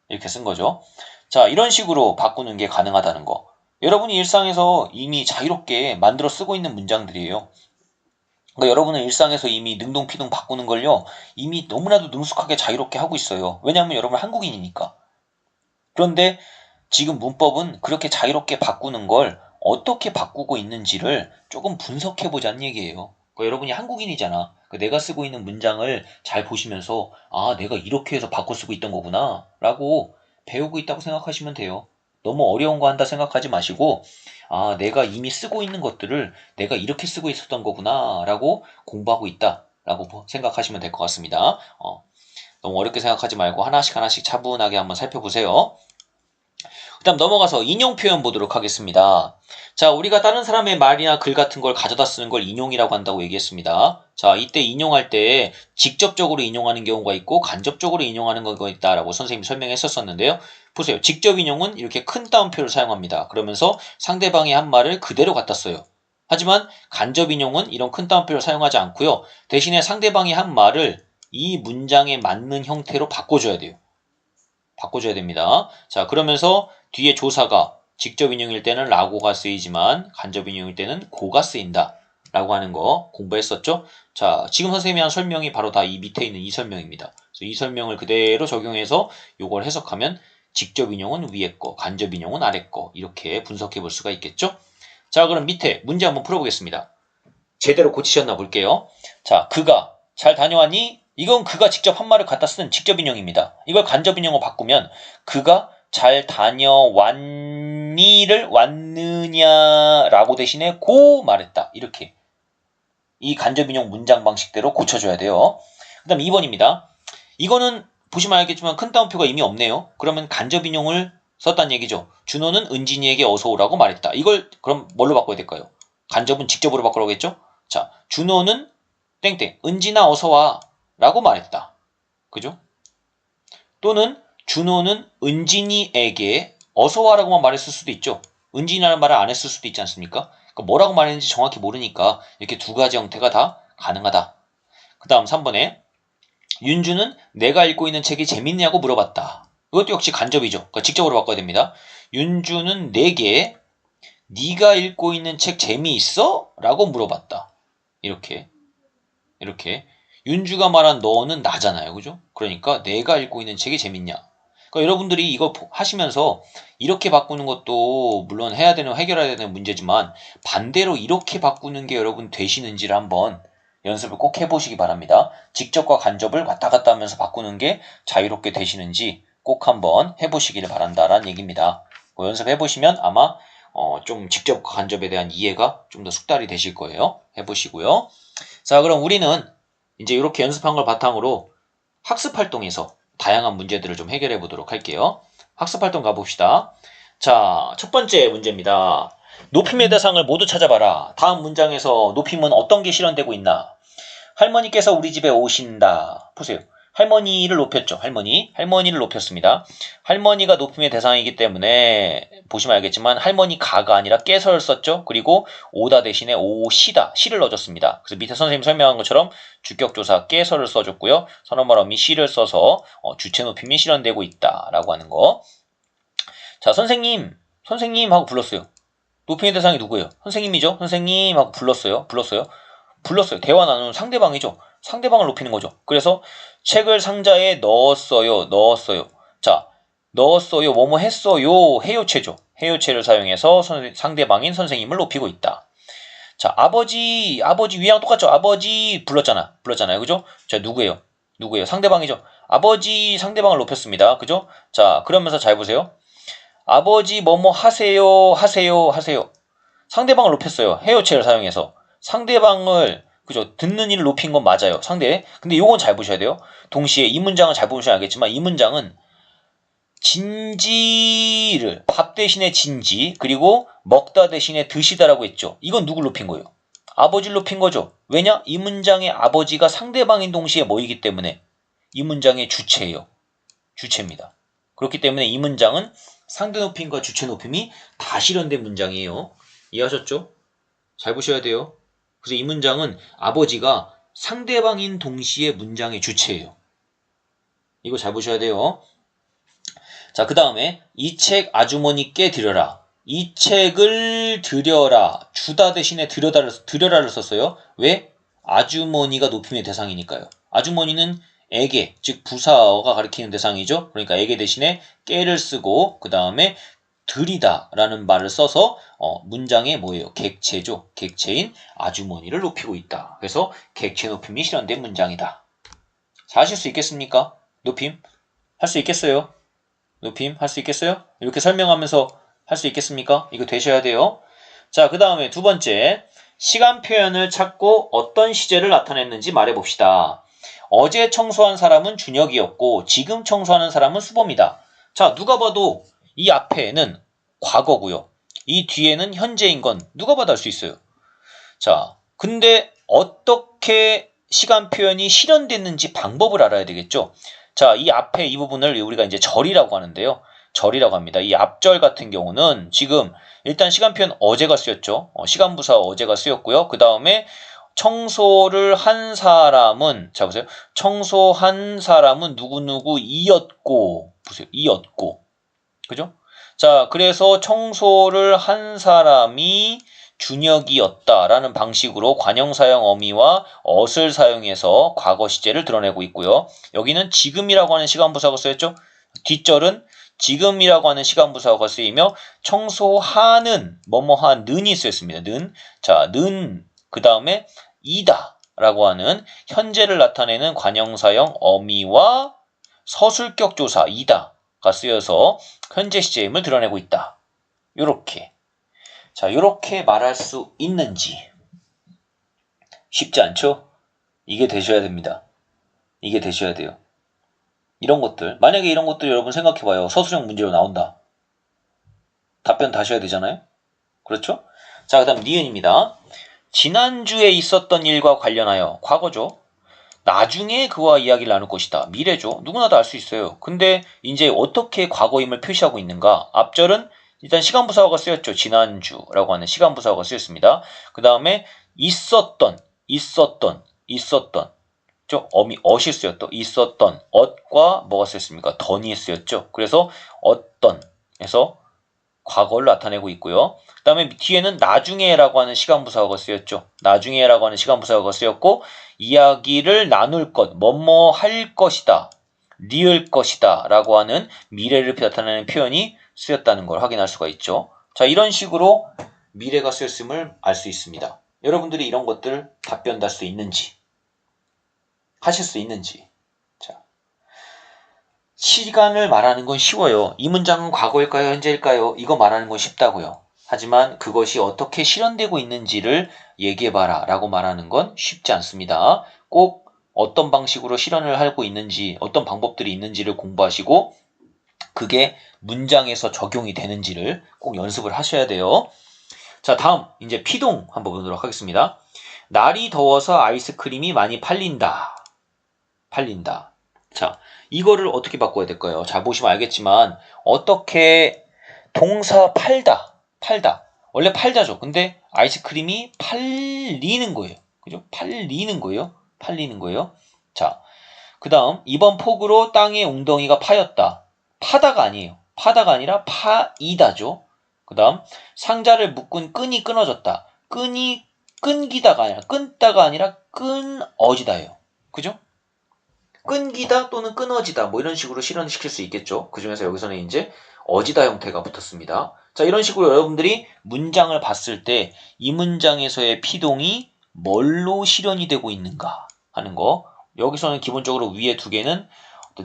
Speaker 1: 이렇게 쓴 거죠. 자, 이런 식으로 바꾸는 게 가능하다는 거. 여러분이 일상에서 이미 자유롭게 만들어 쓰고 있는 문장들이에요. 그러니까 여러분은 일상에서 이미 능동피동 바꾸는 걸요. 이미 너무나도 능숙하게 자유롭게 하고 있어요. 왜냐하면 여러분 한국인이니까. 그런데 지금 문법은 그렇게 자유롭게 바꾸는 걸 어떻게 바꾸고 있는지를 조금 분석해보자는 얘기예요. 그러니까 여러분이 한국인이잖아. 그러니까 내가 쓰고 있는 문장을 잘 보시면서 아, 내가 이렇게 해서 바꿔 쓰고 있던 거구나 라고 배우고 있다고 생각하시면 돼요. 너무 어려운 거 한다 생각하지 마시고 아, 내가 이미 쓰고 있는 것들을 내가 이렇게 쓰고 있었던 거구나 라고 공부하고 있다 라고 생각하시면 될 것 같습니다. 너무 어렵게 생각하지 말고 하나씩 차분하게 한번 살펴보세요. 그 다음 넘어가서 인용 표현 보도록 하겠습니다. 자, 우리가 다른 사람의 말이나 글 같은 걸 가져다 쓰는 걸 인용이라고 한다고 얘기했습니다. 자, 이때 인용할 때 직접적으로 인용하는 경우가 있고 간접적으로 인용하는 경우가 있다라고 선생님이 설명했었는데요. 보세요. 직접 인용은 이렇게 큰 따옴표를 사용합니다. 그러면서 상대방의 한 말을 그대로 갖다 써요. 하지만 간접 인용은 이런 큰 따옴표를 사용하지 않고요. 대신에 상대방이 한 말을 이 문장에 맞는 형태로 바꿔줘야 돼요. 바꿔줘야 됩니다. 자, 그러면서 뒤에 조사가 직접 인용일 때는 라고가 쓰이지만 간접 인용일 때는 고가 쓰인다 라고 하는 거 공부했었죠. 자, 지금 선생님이 한 설명이 바로 다 이 밑에 있는 이 설명입니다. 그래서 이 설명을 그대로 적용해서 이걸 해석하면 직접 인용은 위에 거, 간접 인용은 아래 거 이렇게 분석해 볼 수가 있겠죠. 자, 그럼 밑에 문제 한번 풀어보겠습니다. 제대로 고치셨나 볼게요. 자, 그가 잘 다녀왔니? 이건 그가 직접 한 말을 갖다 쓰는 직접 인용입니다. 이걸 간접 인용으로 바꾸면 그가 잘 다녀왔니를 왔느냐라고 대신에 고 말했다. 이렇게 이 간접 인용 문장 방식대로 고쳐줘야 돼요. 그 다음 2번입니다. 이거는 보시면 알겠지만 큰 따옴표가 이미 없네요. 그러면 간접 인용을 썼다는 얘기죠. 준호는 은진이에게 어서 오라고 말했다. 이걸 그럼 뭘로 바꿔야 될까요? 간접은 직접으로 바꾸라고 했죠? 자, 준호는 땡땡 은진아 어서 와 라고 말했다. 그죠? 또는 준호는 은진이에게 어서 와라고만 말했을 수도 있죠. 은진이라는 말을 안 했을 수도 있지 않습니까? 그러니까 뭐라고 말했는지 정확히 모르니까 이렇게 두 가지 형태가 다 가능하다. 그 다음 3번에 윤주는 내가 읽고 있는 책이 재밌냐고 물어봤다. 이것도 역시 간접이죠. 그러니까 직접으로 바꿔야 됩니다. 윤주는 내게 네가 읽고 있는 책 재미있어? 라고 물어봤다. 이렇게 윤주가 말한 너는 나잖아요. 그죠? 그러니까 내가 읽고 있는 책이 재밌냐. 그러니까 여러분들이 이거 하시면서 이렇게 바꾸는 것도 물론 해결해야 되는 문제지만 반대로 이렇게 바꾸는 게 여러분 되시는지를 한번 연습을 꼭 해보시기 바랍니다. 직접과 간접을 왔다 갔다 하면서 바꾸는 게 자유롭게 되시는지 꼭 한번 해보시기를 바란다라는 얘기입니다. 연습해보시면 아마 좀 직접과 간접에 대한 이해가 좀 더 숙달이 되실 거예요. 해보시고요. 자, 그럼 우리는 이제 이렇게 연습한 걸 바탕으로 학습활동에서 다양한 문제들을 좀 해결해 보도록 할게요. 학습활동 가봅시다. 자, 첫 번째 문제입니다. 높임의 대상을 모두 찾아봐라. 다음 문장에서 높임은 어떤 게 실현되고 있나? 할머니께서 우리 집에 오신다. 보세요. 할머니를 높였죠. 할머니를 높였습니다. 할머니가 높임의 대상이기 때문에 보시면 알겠지만 할머니가가 아니라 깨서를 썼죠. 그리고 오다 대신에 오시다, 시를 넣어줬습니다. 그래서 밑에 선생님 설명한 것처럼 주격조사 깨서를 써줬고요. 선어말 어미 시를 써서 주체 높임이 실현되고 있다라고 하는 거. 자, 선생님 하고 불렀어요. 높임의 대상이 누구예요? 선생님이죠. 선생님 하고 불렀어요. 대화 나누는 상대방이죠. 상대방을 높이는 거죠. 그래서 책을 상자에 넣었어요. 자, 넣었어요, 뭐뭐 했어요, 해요체죠. 해요체를 사용해서 상대방인 선생님을 높이고 있다. 자, 아버지 위랑 똑같죠? 아버지 불렀잖아요. 그죠? 자, 누구예요? 상대방이죠. 아버지 상대방을 높였습니다. 그죠? 자, 그러면서 잘 보세요. 아버지 뭐뭐 하세요. 상대방을 높였어요. 해요체를 사용해서. 상대방을 그죠? 듣는 이를 높인 건 맞아요. 근데 요건 잘 보셔야 돼요. 동시에 이 문장은 잘 보시면 알겠지만 이 문장은 진지를 밥 대신에 진지 그리고 먹다 대신에 드시다라고 했죠. 이건 누굴 높인 거예요? 아버지를 높인 거죠. 왜냐? 이 문장의 아버지가 상대방인 동시에 뭐이기 때문에 이 문장의 주체예요. 주체입니다. 그렇기 때문에 이 문장은 상대 높임과 주체 높임이 다 실현된 문장이에요. 이해하셨죠? 잘 보셔야 돼요. 그래서 이 문장은 아버지가 상대방인 동시에 문장의 주체예요. 이거 잘 보셔야 돼요. 자, 그 다음에 이 책 아주머니께 드려라. 이 책을 드려라. 주다 대신에 드려라를 썼어요. 왜? 아주머니가 높임의 대상이니까요. 아주머니는 에게, 즉 부사어가 가리키는 대상이죠. 그러니까 에게 대신에 깨를 쓰고 그 다음에 드리다라는 말을 써서 문장의 뭐예요? 객체죠. 객체인 아주머니를 높이고 있다. 그래서 객체 높임이 실현된 문장이다. 자, 하실 수 있겠습니까? 높임? 할 수 있겠어요? 높임? 할 수 있겠어요? 이렇게 설명하면서 할 수 있겠습니까? 이거 되셔야 돼요. 자, 그 다음에 두 번째, 시간 표현을 찾고 어떤 시제를 나타냈는지 말해봅시다. 어제 청소한 사람은 준혁이었고 지금 청소하는 사람은 수범이다. 자, 누가 봐도 이 앞에는 과거고요. 이 뒤에는 현재인 건 누가 봐도 알 수 있어요. 자, 근데 어떻게 시간 표현이 실현됐는지 방법을 알아야 되겠죠. 자, 이 앞에 이 부분을 우리가 이제 절이라고 하는데요. 절이라고 합니다. 이 앞절 같은 경우는 지금 일단 시간 표현 어제가 쓰였죠. 시간부사 어제가 쓰였고요. 그 다음에 청소를 한 사람은 자 보세요. 청소한 사람은 누구누구이었고 보세요. 이었고 그죠? 자, 그래서 청소를 한 사람이 준혁이었다라는 방식으로 관형사형 어미와 엇을 사용해서 과거 시제를 드러내고 있고요. 여기는 지금이라고 하는 시간부사가 쓰였죠. 뒷절은 지금이라고 하는 시간부사가 쓰이며 청소하는 뭐뭐한는이 쓰였습니다. 는. 자, 는 그 다음에 이다 라고 하는 현재를 나타내는 관형사형 어미와 서술격 조사 이다가 쓰여서 현재 시제임을 드러내고 있다. 요렇게. 자, 요렇게 말할 수 있는지. 쉽지 않죠? 이게 되셔야 됩니다. 이게 되셔야 돼요. 이런 것들. 만약에 이런 것들 여러분 생각해봐요. 서술형 문제로 나온다. 답변 다시 해야 되잖아요? 그렇죠? 자, 그 다음 니은입니다. 지난주에 있었던 일과 관련하여 과거죠. 나중에 그와 이야기를 나눌 것이다. 미래죠. 누구나 다 알 수 있어요. 근데 이제 어떻게 과거임을 표시하고 있는가? 앞절은 일단 시간부사어가 쓰였죠. 지난주라고 하는 시간부사어가 쓰였습니다. 그 다음에 있었던 좀 어시 쓰였죠. 있었던 엇과 뭐가 쓰였습니까? 던이 쓰였죠. 그래서 어떤에서 과거를 나타내고 있고요. 그 다음에 뒤에는 나중에라고 하는 시간부사어가 쓰였죠. 나중에라고 하는 시간부사어가 쓰였고 이야기를 나눌 것, 뭐뭐 할 것이다, 리을 것이다 라고 하는 미래를 나타내는 표현이 쓰였다는 걸 확인할 수가 있죠. 자, 이런 식으로 미래가 쓰였음을 알 수 있습니다. 여러분들이 이런 것들 답변 달 수 있는지 하실 수 있는지. 자, 시간을 말하는 건 쉬워요. 이 문장은 과거일까요? 현재일까요? 이거 말하는 건 쉽다고요. 하지만 그것이 어떻게 실현되고 있는지를 얘기해봐라 라고 말하는 건 쉽지 않습니다. 꼭 어떤 방식으로 실현을 하고 있는지 어떤 방법들이 있는지를 공부하시고 그게 문장에서 적용이 되는지를 꼭 연습을 하셔야 돼요. 자, 다음 이제 피동 한번 보도록 하겠습니다. 날이 더워서 아이스크림이 많이 팔린다. 자, 이거를 어떻게 바꿔야 될까요? 잘 보시면 알겠지만 어떻게 동사 팔다. 원래 팔다죠. 근데 아이스크림이 팔리는 거예요. 그죠? 팔리는 거예요. 자, 그 다음 이번 폭우로 땅의 웅덩이가 파였다. 파다가 아니에요. 파다가 아니라 파이다죠. 그 다음 상자를 묶은 끈이 끊어졌다. 끊기다가 아니라 끊다가 아니라 끊어지다예요. 그죠? 끊기다 또는 끊어지다 뭐 이런 식으로 실현시킬 수 있겠죠. 그중에서 여기서는 이제 어지다 형태가 붙었습니다. 자, 이런 식으로 여러분들이 문장을 봤을 때 이 문장에서의 피동이 뭘로 실현이 되고 있는가 하는 거. 여기서는 기본적으로 위에 두 개는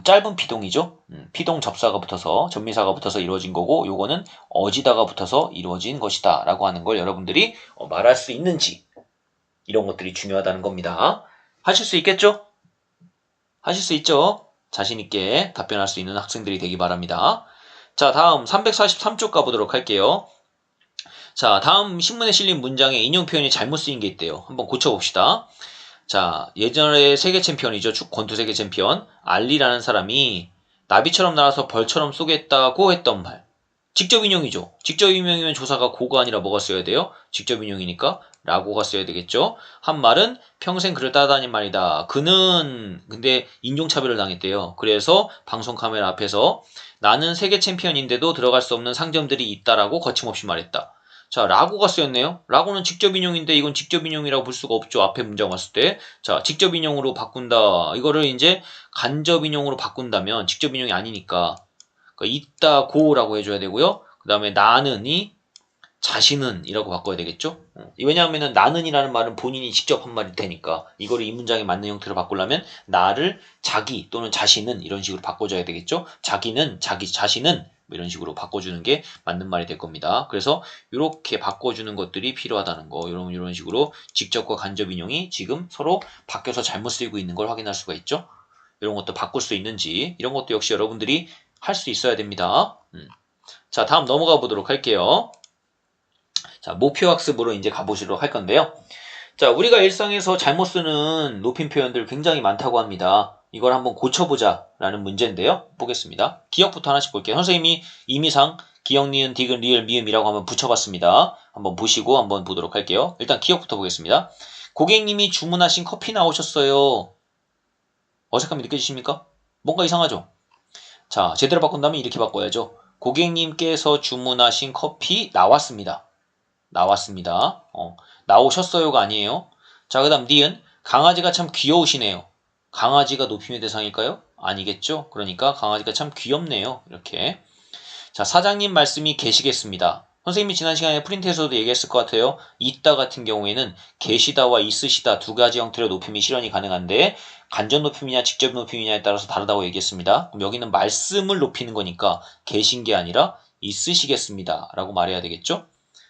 Speaker 1: 짧은 피동이죠. 피동 접사가 붙어서 전미사가 붙어서 이루어진 거고 요거는 어지다가 붙어서 이루어진 것이다 라고 하는 걸 여러분들이 말할 수 있는지 이런 것들이 중요하다는 겁니다. 하실 수 있겠죠? 하실 수 있죠? 자신있게 답변할 수 있는 학생들이 되기 바랍니다. 자, 다음 343쪽 가보도록 할게요. 자, 다음 신문에 실린 문장에 인용 표현이 잘못 쓰인 게 있대요. 한번 고쳐봅시다. 자, 예전에 세계 챔피언이죠. 권투 세계 챔피언 알리라는 사람이 나비처럼 날아서 벌처럼 쏘겠다고 했던 말. 직접 인용이죠. 직접 인용이면 조사가 고가 아니라 뭐가 써야 돼요? 직접 인용이니까 라고가 써야 되겠죠. 한 말은 평생 그를 따라다닌 말이다. 그는 근데 인종차별을 당했대요. 그래서 방송 카메라 앞에서 나는 세계 챔피언인데도 들어갈 수 없는 상점들이 있다라고 거침없이 말했다. 자, 라고가 쓰였네요. 라고는 직접 인용인데 이건 직접 인용이라고 볼 수가 없죠. 앞에 문장 왔을 때. 자, 직접 인용으로 바꾼다. 이거를 이제 간접 인용으로 바꾼다면 직접 인용이 아니니까 있다고라고 해줘야 되고요. 그 다음에 나는이 자신은 이라고 바꿔야 되겠죠. 왜냐하면 나는이라는 말은 본인이 직접 한 말이 되니까 이거를 이 문장에 맞는 형태로 바꾸려면 나를 자기 또는 자신은 이런 식으로 바꿔줘야 되겠죠. 자기는 자기 자신은 이런 식으로 바꿔주는 게 맞는 말이 될 겁니다. 그래서 이렇게 바꿔주는 것들이 필요하다는 거. 이런 식으로 직접과 간접 인용이 지금 서로 바뀌어서 잘못 쓰이고 있는 걸 확인할 수가 있죠. 이런 것도 바꿀 수 있는지 이런 것도 역시 여러분들이 할 수 있어야 됩니다. 자, 다음 넘어가 보도록 할게요. 자, 목표 학습으로 이제 가보시도록 할 건데요. 자, 우리가 일상에서 잘못 쓰는 높임 표현들 굉장히 많다고 합니다. 이걸 한번 고쳐보자 라는 문제인데요. 보겠습니다. 기억부터 하나씩 볼게요. 선생님이 임의상 기억, 니은, 디귿, 리을, 미음이라고 한번 붙여봤습니다. 한번 보시고 한번 보도록 할게요. 일단 기억부터 보겠습니다. 고객님이 주문하신 커피 나오셨어요. 어색함이 느껴지십니까? 뭔가 이상하죠? 자, 제대로 바꾼다면 이렇게 바꿔야죠. 고객님께서 주문하신 커피 나왔습니다. 나왔습니다. 나오셨어요가 아니에요. 자, 그 다음 니은 강아지가 참 귀여우시네요. 강아지가 높임의 대상일까요? 아니겠죠. 그러니까 강아지가 참 귀엽네요. 이렇게. 자, 사장님 말씀이 계시겠습니다. 선생님이 지난 시간에 프린트에서도 얘기했을 것 같아요. 있다 같은 경우에는 계시다와 있으시다 두 가지 형태로 높임이 실현이 가능한데 간접 높임이냐 직접 높임이냐에 따라서 다르다고 얘기했습니다. 그럼 여기는 말씀을 높이는 거니까 계신 게 아니라 있으시겠습니다 라고 말해야 되겠죠.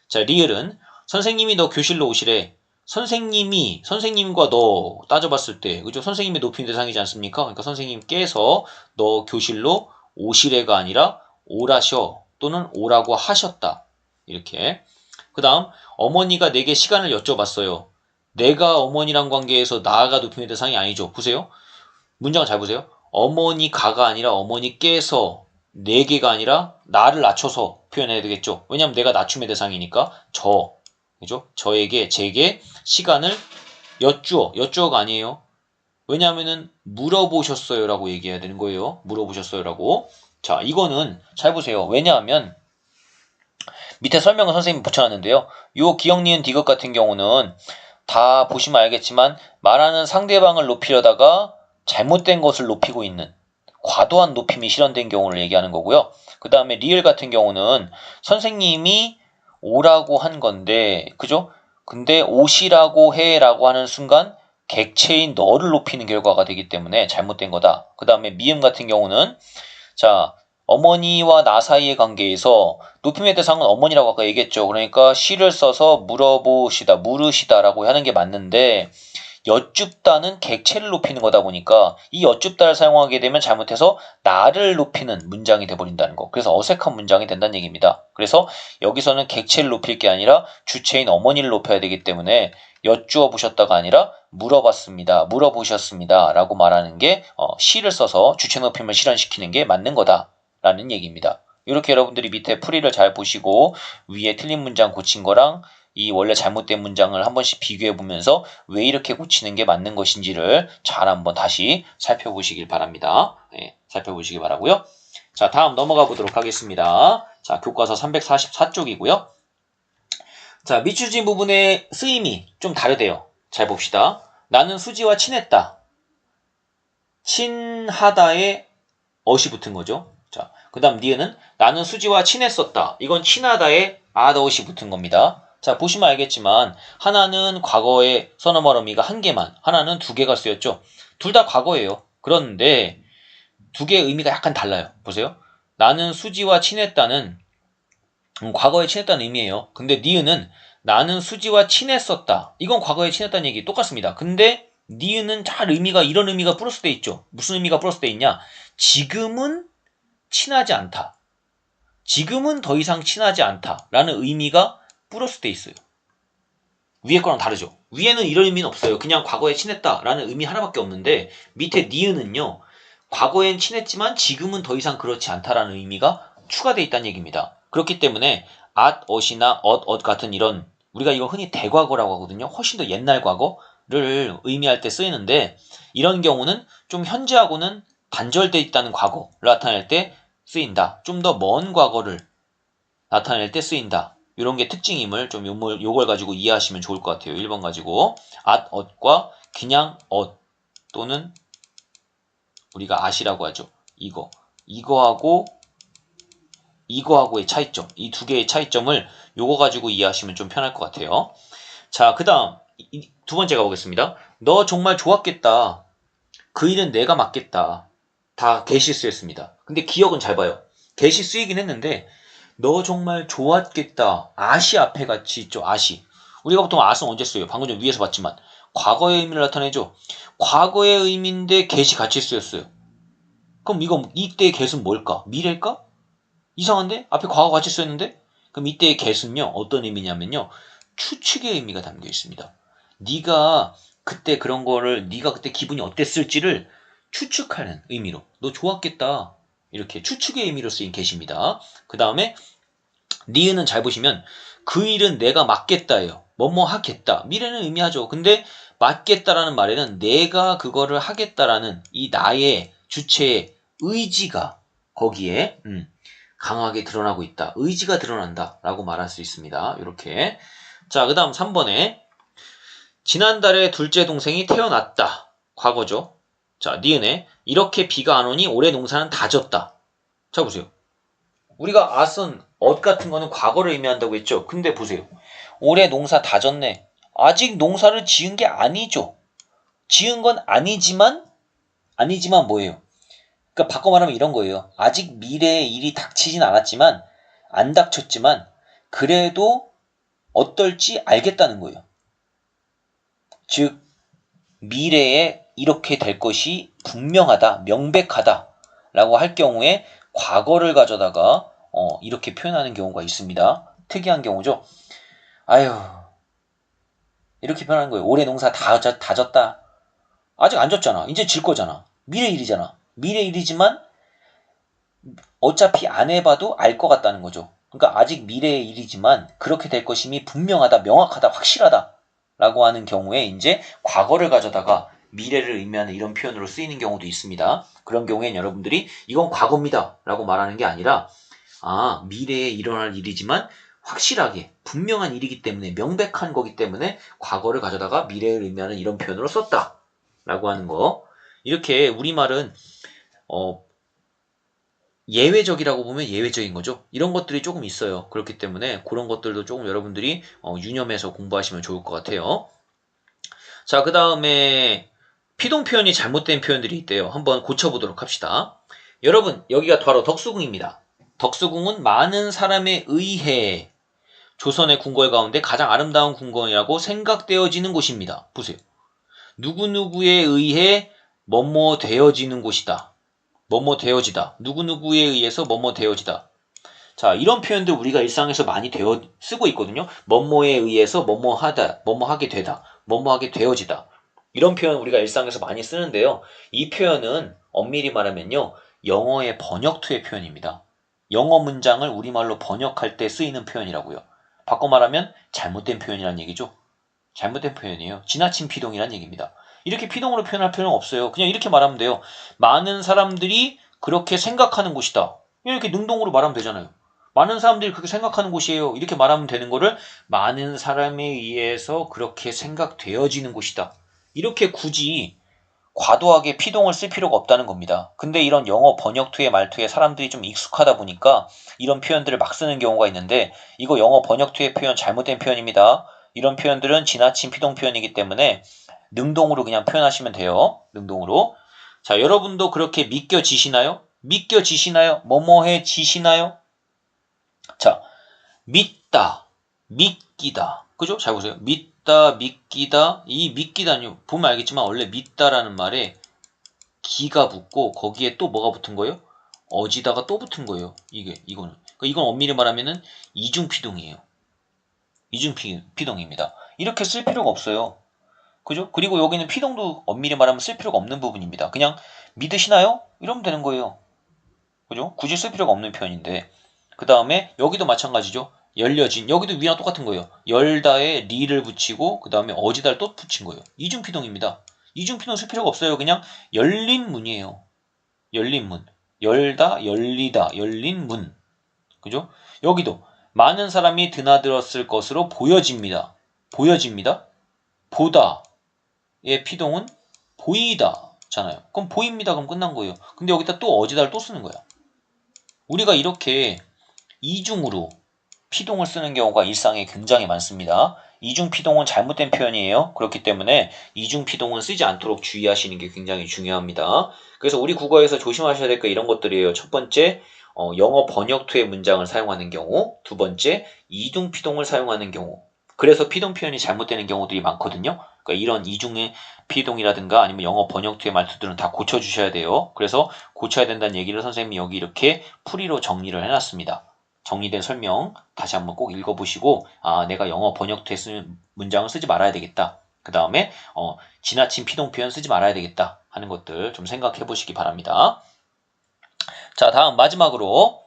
Speaker 1: 자, 리을은 선생님이 너 교실로 오시래. 선생님과 너 따져봤을 때, 그죠? 선생님의 높임 대상이지 않습니까? 그러니까 선생님께서 너 교실로 오시래가 아니라 오라셔 또는 오라고 하셨다. 이렇게. 그 다음, 어머니가 내게 시간을 여쭤봤어요. 내가 어머니랑 관계에서 나가 높임의 대상이 아니죠. 보세요. 문장을 잘 보세요. 어머니가가 아니라 어머니께서 내게가 아니라 나를 낮춰서 표현해야 되겠죠. 왜냐하면 내가 낮춤의 대상이니까 그죠? 저에게 제게 시간을 여쭈어가 아니에요. 왜냐하면은 물어보셨어요라고 얘기해야 되는 거예요. 물어보셨어요라고. 자, 이거는 잘 보세요. 왜냐하면 밑에 설명을 선생님이 붙여놨는데요. 요 기억, 니은, 디귿 같은 경우는 다 보시면 알겠지만 말하는 상대방을 높이려다가 잘못된 것을 높이고 있는 과도한 높임이 실현된 경우를 얘기하는 거고요. 그 다음에 리을 같은 경우는 선생님이 오라고 한 건데, 그죠? 근데 오시라고 해라고 하는 순간 객체인 너를 높이는 결과가 되기 때문에 잘못된 거다. 그 다음에 미음 같은 경우는 자, 어머니와 나 사이의 관계에서 높임의 대상은 어머니라고 아까 얘기했죠. 그러니까 시를 써서 물으시다라고 하는 게 맞는데 여쭙다는 객체를 높이는 거다 보니까 이 여쭙다를 사용하게 되면 잘못해서 나를 높이는 문장이 돼버린다는 거. 그래서 어색한 문장이 된다는 얘기입니다. 그래서 여기서는 객체를 높일 게 아니라 주체인 어머니를 높여야 되기 때문에 여쭈어 보셨다가 아니라 물어보셨습니다 라고 말하는 게 시를 써서 주체 높임을 실현시키는 게 맞는 거다라는 얘기입니다. 이렇게 여러분들이 밑에 풀이를 잘 보시고 위에 틀린 문장 고친 거랑 이 원래 잘못된 문장을 한 번씩 비교해 보면서 왜 이렇게 고치는 게 맞는 것인지를 잘 한번 다시 살펴보시길 바랍니다. 네, 살펴보시기 바라고요. 자, 다음 넘어가 보도록 하겠습니다. 자, 교과서 344쪽이고요. 자, 미추진 부분의 쓰임이 좀 다르대요. 잘 봅시다. 나는 수지와 친했다. 친하다에 어시 붙은 거죠. 자, 그 다음 니은은 나는 수지와 친했었다. 이건 친하다에 어시 붙은 겁니다. 자, 보시면 알겠지만 하나는 과거의 서너멀 어미가 한 개만, 하나는 두 개가 쓰였죠. 둘 다 과거예요. 그런데 두 개의 의미가 약간 달라요. 보세요. 나는 수지와 친했다는 과거에 친했다는 의미예요. 근데 니은은 나는 수지와 친했었다. 이건 과거에 친했다는 얘기 똑같습니다. 근데 니은은 잘 의미가 이런 의미가 플러스 돼 있죠. 무슨 의미가 플러스 돼 있냐? 지금은 친하지 않다. 지금은 더 이상 친하지 않다라는 의미가 플러스 돼 있어요. 위에 거랑 다르죠. 위에는 이런 의미는 없어요. 그냥 과거에 친했다라는 의미 하나밖에 없는데 밑에 니은은요. 과거엔 친했지만 지금은 더 이상 그렇지 않다라는 의미가 추가되어 있다는 얘기입니다. 그렇기 때문에 ot이나 같은 이런 우리가 이거 흔히 대과거라고 하거든요. 훨씬 더 옛날 과거를 의미할 때 쓰이는데 이런 경우는 좀 현재하고는 단절되어 있다는 과거를 나타낼 때 쓰인다. 좀 더 먼 과거를 나타낼 때 쓰인다. 이런 게 특징임을 좀 요걸 가지고 이해하시면 좋을 것 같아요. 1번 가지고 ot과 그냥 또는 우리가 at이라고 하죠. 이거하고의 차이점, 이 두 개의 차이점을 요거 가지고 이해하시면 좀 편할 것 같아요. 자, 그 다음 두 번째 가보겠습니다. 너 정말 좋았겠다. 그 일은 내가 맡겠다. 다 get이 쓰였습니다. 근데 기억은 잘 봐요. get이 쓰이긴 했는데 너 정말 좋았겠다. at이 앞에 같이 있죠. at이. 우리가 보통 at은 언제 써요? 방금 전 위에서 봤지만 과거의 의미를 나타내죠. 과거의 의미인데 get이 같이 쓰였어요. 그럼 이때의 get은 뭘까? 미래일까? 이상한데? 앞에 과거 같이 쓰였는데? 그럼 이때의 get은요. 어떤 의미냐면요. 추측의 의미가 담겨 있습니다. 네가 그때 그런 거를 네가 그때 기분이 어땠을지를 추측하는 의미로 너 좋았겠다. 이렇게 추측의 의미로 쓰인 get입니다. 그 다음에 니은은 잘 보시면 그 일은 내가 맡겠다예요. 뭐뭐 하겠다. 미래는 의미하죠. 근데 맡겠다라는 말에는 내가 그거를 하겠다라는 이 나의 주체의 의지가 거기에 강하게 드러나고 있다. 의지가 드러난다 라고 말할 수 있습니다. 이렇게. 자, 그 다음 3번에 지난달에 둘째 동생이 태어났다. 과거죠. 자, 니은에 이렇게 비가 안 오니 올해 농사는 다 졌다. 자, 보세요. 우리가 at은 같은 거는 과거를 의미한다고 했죠. 근데 보세요. 올해 농사 다 졌네. 아직 농사를 지은 게 아니죠. 지은 건 아니지만 뭐예요? 그러니까 바꿔 말하면 이런 거예요. 아직 미래의 일이 닥치진 않았지만 안 닥쳤지만 그래도 어떨지 알겠다는 거예요. 즉 미래에 이렇게 될 것이 분명하다, 명백하다 라고 할 경우에 과거를 가져다가 이렇게 표현하는 경우가 있습니다. 특이한 경우죠. 아유, 이렇게 표현하는 거예요. 올해 농사 다 졌다. 아직 안 졌잖아. 이제 질 거잖아. 미래 일이잖아. 미래 일이지만 어차피 안 해봐도 알 것 같다는 거죠. 그러니까 아직 미래의 일이지만 그렇게 될 것임이 분명하다, 명확하다, 확실하다 라고 하는 경우에 이제 과거를 가져다가 미래를 의미하는 이런 표현으로 쓰이는 경우도 있습니다. 그런 경우엔 여러분들이 이건 과거입니다 라고 말하는 게 아니라 미래에 일어날 일이지만 확실하게 분명한 일이기 때문에 명백한 거기 때문에 과거를 가져다가 미래를 의미하는 이런 표현으로 썼다 라고 하는 거. 이렇게 우리말은 예외적이라고 보면 예외적인 거죠. 이런 것들이 조금 있어요. 그렇기 때문에 그런 것들도 조금 여러분들이 유념해서 공부하시면 좋을 것 같아요. 자, 그 다음에 피동 표현이 잘못된 표현들이 있대요. 한번 고쳐보도록 합시다. 여러분, 여기가 바로 덕수궁입니다. 덕수궁은 많은 사람에 의해 조선의 궁궐 가운데 가장 아름다운 궁궐이라고 생각되어지는 곳입니다. 보세요. 누구누구에 의해 뭐뭐 되어지는 곳이다. 뭐뭐 되어지다. 누구누구에 의해서 뭐뭐 되어지다. 자, 이런 표현들 우리가 일상에서 많이 쓰고 있거든요. 뭐뭐에 의해서 뭐뭐 하다, 뭐뭐 하게 되다, 뭐뭐 하게 되어지다. 이런 표현 우리가 일상에서 많이 쓰는데요. 이 표현은 엄밀히 말하면요. 영어의 번역투의 표현입니다. 영어 문장을 우리말로 번역할 때 쓰이는 표현이라고요. 바꿔 말하면 잘못된 표현이란 얘기죠. 잘못된 표현이에요. 지나친 피동이란 얘기입니다. 이렇게 피동으로 표현할 필요는 없어요. 그냥 이렇게 말하면 돼요. 많은 사람들이 그렇게 생각하는 곳이다. 이렇게 능동으로 말하면 되잖아요. 많은 사람들이 그렇게 생각하는 곳이에요. 이렇게 말하면 되는 거를 많은 사람에 의해서 그렇게 생각되어지는 곳이다. 이렇게 굳이 과도하게 피동을 쓸 필요가 없다는 겁니다. 근데 이런 영어 번역투의 말투에 사람들이 좀 익숙하다 보니까 이런 표현들을 막 쓰는 경우가 있는데 이거 영어 번역투의 표현 잘못된 표현입니다. 이런 표현들은 지나친 피동 표현이기 때문에 능동으로 그냥 표현하시면 돼요. 능동으로. 자, 여러분도 그렇게 믿겨지시나요? 믿겨지시나요? 뭐뭐해지시나요? 자, 믿다, 믿기다. 그죠? 잘 보세요. 믿다, 믿기다. 이 믿기다는 보면 알겠지만 원래 믿다라는 말에 기가 붙고 거기에 또 뭐가 붙은 거예요? 어지다가 또 붙은 거예요. 이거는. 그러니까 이건 엄밀히 말하면은 이중피동이에요. 이중피동입니다. 이렇게 쓸 필요가 없어요. 그죠? 그리고 여기는 피동도 엄밀히 말하면 쓸 필요가 없는 부분입니다. 그냥 믿으시나요? 이러면 되는 거예요. 그죠? 굳이 쓸 필요가 없는 표현인데. 그 다음에 여기도 마찬가지죠. 열려진. 여기도 위랑 똑같은 거예요. 열다에 리를 붙이고 그 다음에 어지다를 또 붙인 거예요. 이중피동입니다. 이중피동 쓸 필요가 없어요. 그냥 열린 문이에요. 열린 문. 열다, 열리다, 열린 문. 그죠? 여기도 많은 사람이 드나들었을 것으로 보여집니다. 보여집니다. 보다의 피동은 보이다잖아요. 그럼 보입니다. 그럼 끝난 거예요. 근데 여기다 또 어지다를 또 쓰는 거야. 우리가 이렇게 이중으로 피동을 쓰는 경우가 일상에 굉장히 많습니다. 이중피동은 잘못된 표현이에요. 그렇기 때문에 이중피동은 쓰지 않도록 주의하시는 게 굉장히 중요합니다. 그래서 우리 국어에서 조심하셔야 될 거 이런 것들이에요. 첫 번째, 영어 번역투의 문장을 사용하는 경우. 두 번째, 이중피동을 사용하는 경우. 그래서 피동 표현이 잘못되는 경우들이 많거든요. 그러니까 이런 이중의 피동이라든가 아니면 영어 번역투의 말투들은 다 고쳐주셔야 돼요. 그래서 고쳐야 된다는 얘기를 선생님이 여기 이렇게 풀이로 정리를 해놨습니다. 정리된 설명 다시 한번 꼭 읽어보시고 내가 영어 번역투에 쓰는 문장을 쓰지 말아야 되겠다. 그 다음에 지나친 피동 표현 쓰지 말아야 되겠다 하는 것들 좀 생각해 보시기 바랍니다. 자, 다음 마지막으로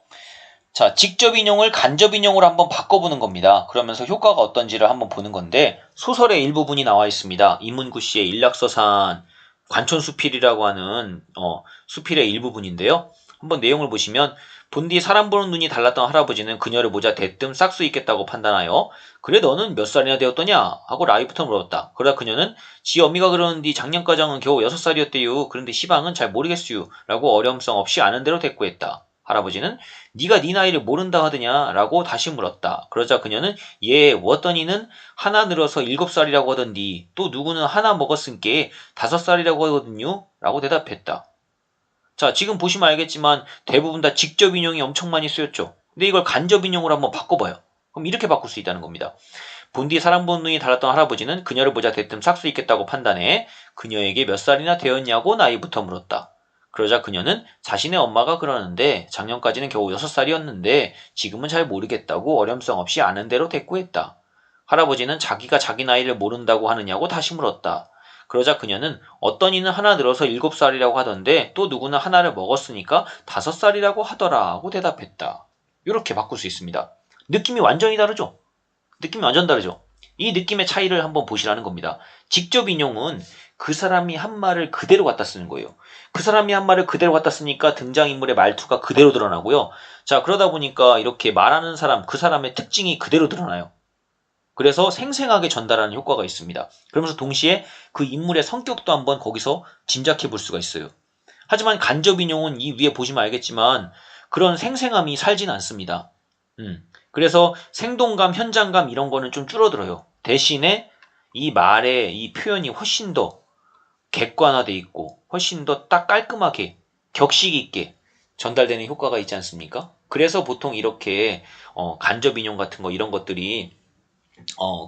Speaker 1: 자, 직접 인용을 간접 인용으로 한번 바꿔보는 겁니다. 그러면서 효과가 어떤지를 한번 보는 건데 소설의 일부분이 나와 있습니다. 이문구 씨의 일락서산 관촌수필이라고 하는 수필의 일부분인데요. 한번 내용을 보시면 본디 사람 보는 눈이 달랐던 할아버지는 그녀를 보자 대뜸 싹수 있겠다고 판단하여 그래 너는 몇 살이나 되었더냐 하고 라이부터 물었다. 그러다 그녀는 지 어미가 그러는디 작년가장은 겨우 6살이었대요. 그런데 시방은 잘 모르겠슈 라고 어려움성 없이 아는 대로 대꾸했다. 할아버지는 네가 네 나이를 모른다 하더냐 라고 다시 물었다. 그러자 그녀는 예 워더니는 하나 늘어서 7살이라고 하던디 또 누구는 하나 먹었은께 5살이라고 하거든요 라고 대답했다. 자, 지금 보시면 알겠지만 대부분 다 직접 인용이 엄청 많이 쓰였죠. 근데 이걸 간접 인용으로 한번 바꿔봐요. 그럼 이렇게 바꿀 수 있다는 겁니다. 본디 사람 보는 눈이 달랐던 할아버지는 그녀를 보자 대뜸 삭수 있겠다고 판단해 그녀에게 몇 살이나 되었냐고 나이부터 물었다. 그러자 그녀는 자신의 엄마가 그러는데 작년까지는 겨우 6살이었는데 지금은 잘 모르겠다고 어렴성 없이 아는 대로 대꾸했다. 할아버지는 자기가 자기 나이를 모른다고 하느냐고 다시 물었다. 그러자 그녀는 어떤 이는 하나 늘어서 7살이라고 하던데 또 누구는 하나를 먹었으니까 5살이라고 하더라 하고 대답했다. 이렇게 바꿀 수 있습니다. 느낌이 완전히 다르죠? 느낌이 완전 다르죠? 이 느낌의 차이를 한번 보시라는 겁니다. 직접 인용은 그 사람이 한 말을 그대로 갖다 쓰는 거예요. 그 사람이 한 말을 그대로 갖다 쓰니까 등장인물의 말투가 그대로 드러나고요. 자, 그러다 보니까 이렇게 말하는 사람, 그 사람의 특징이 그대로 드러나요. 그래서 생생하게 전달하는 효과가 있습니다. 그러면서 동시에 그 인물의 성격도 한번 거기서 짐작해 볼 수가 있어요. 하지만 간접 인용은 이 위에 보시면 알겠지만 그런 생생함이 살진 않습니다. 그래서 생동감, 현장감 이런 거는 좀 줄어들어요. 대신에 이 말의 이 표현이 훨씬 더 객관화돼 있고 훨씬 더 딱 깔끔하게 격식 있게 전달되는 효과가 있지 않습니까? 그래서 보통 이렇게 간접 인용 같은 거 이런 것들이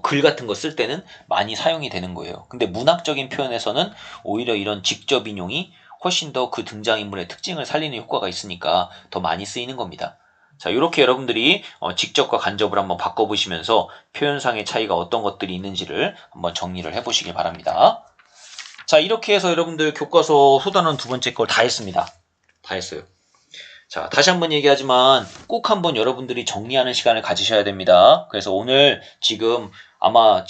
Speaker 1: 글 같은 거 쓸 때는 많이 사용이 되는 거예요. 근데 문학적인 표현에서는 오히려 이런 직접 인용이 훨씬 더 그 등장인물의 특징을 살리는 효과가 있으니까 더 많이 쓰이는 겁니다. 자, 이렇게 여러분들이 직접과 간접을 한번 바꿔보시면서 표현상의 차이가 어떤 것들이 있는지를 한번 정리를 해보시길 바랍니다. 자, 이렇게 해서 여러분들 교과서 소단원 두 번째 걸 다 했습니다. 다 했어요. 자, 다시 한번 얘기하지만 꼭 한번 여러분들이 정리하는 시간을 가지셔야 됩니다. 그래서 오늘 아마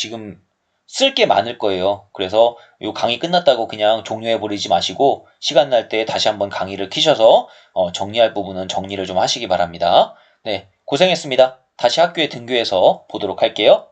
Speaker 1: 쓸 게 많을 거예요. 그래서 이 강의 끝났다고 그냥 종료해버리지 마시고 시간 날 때 다시 한번 강의를 키셔서 정리할 부분은 정리를 좀 하시기 바랍니다. 네, 고생했습니다. 다시 학교에 등교해서 보도록 할게요.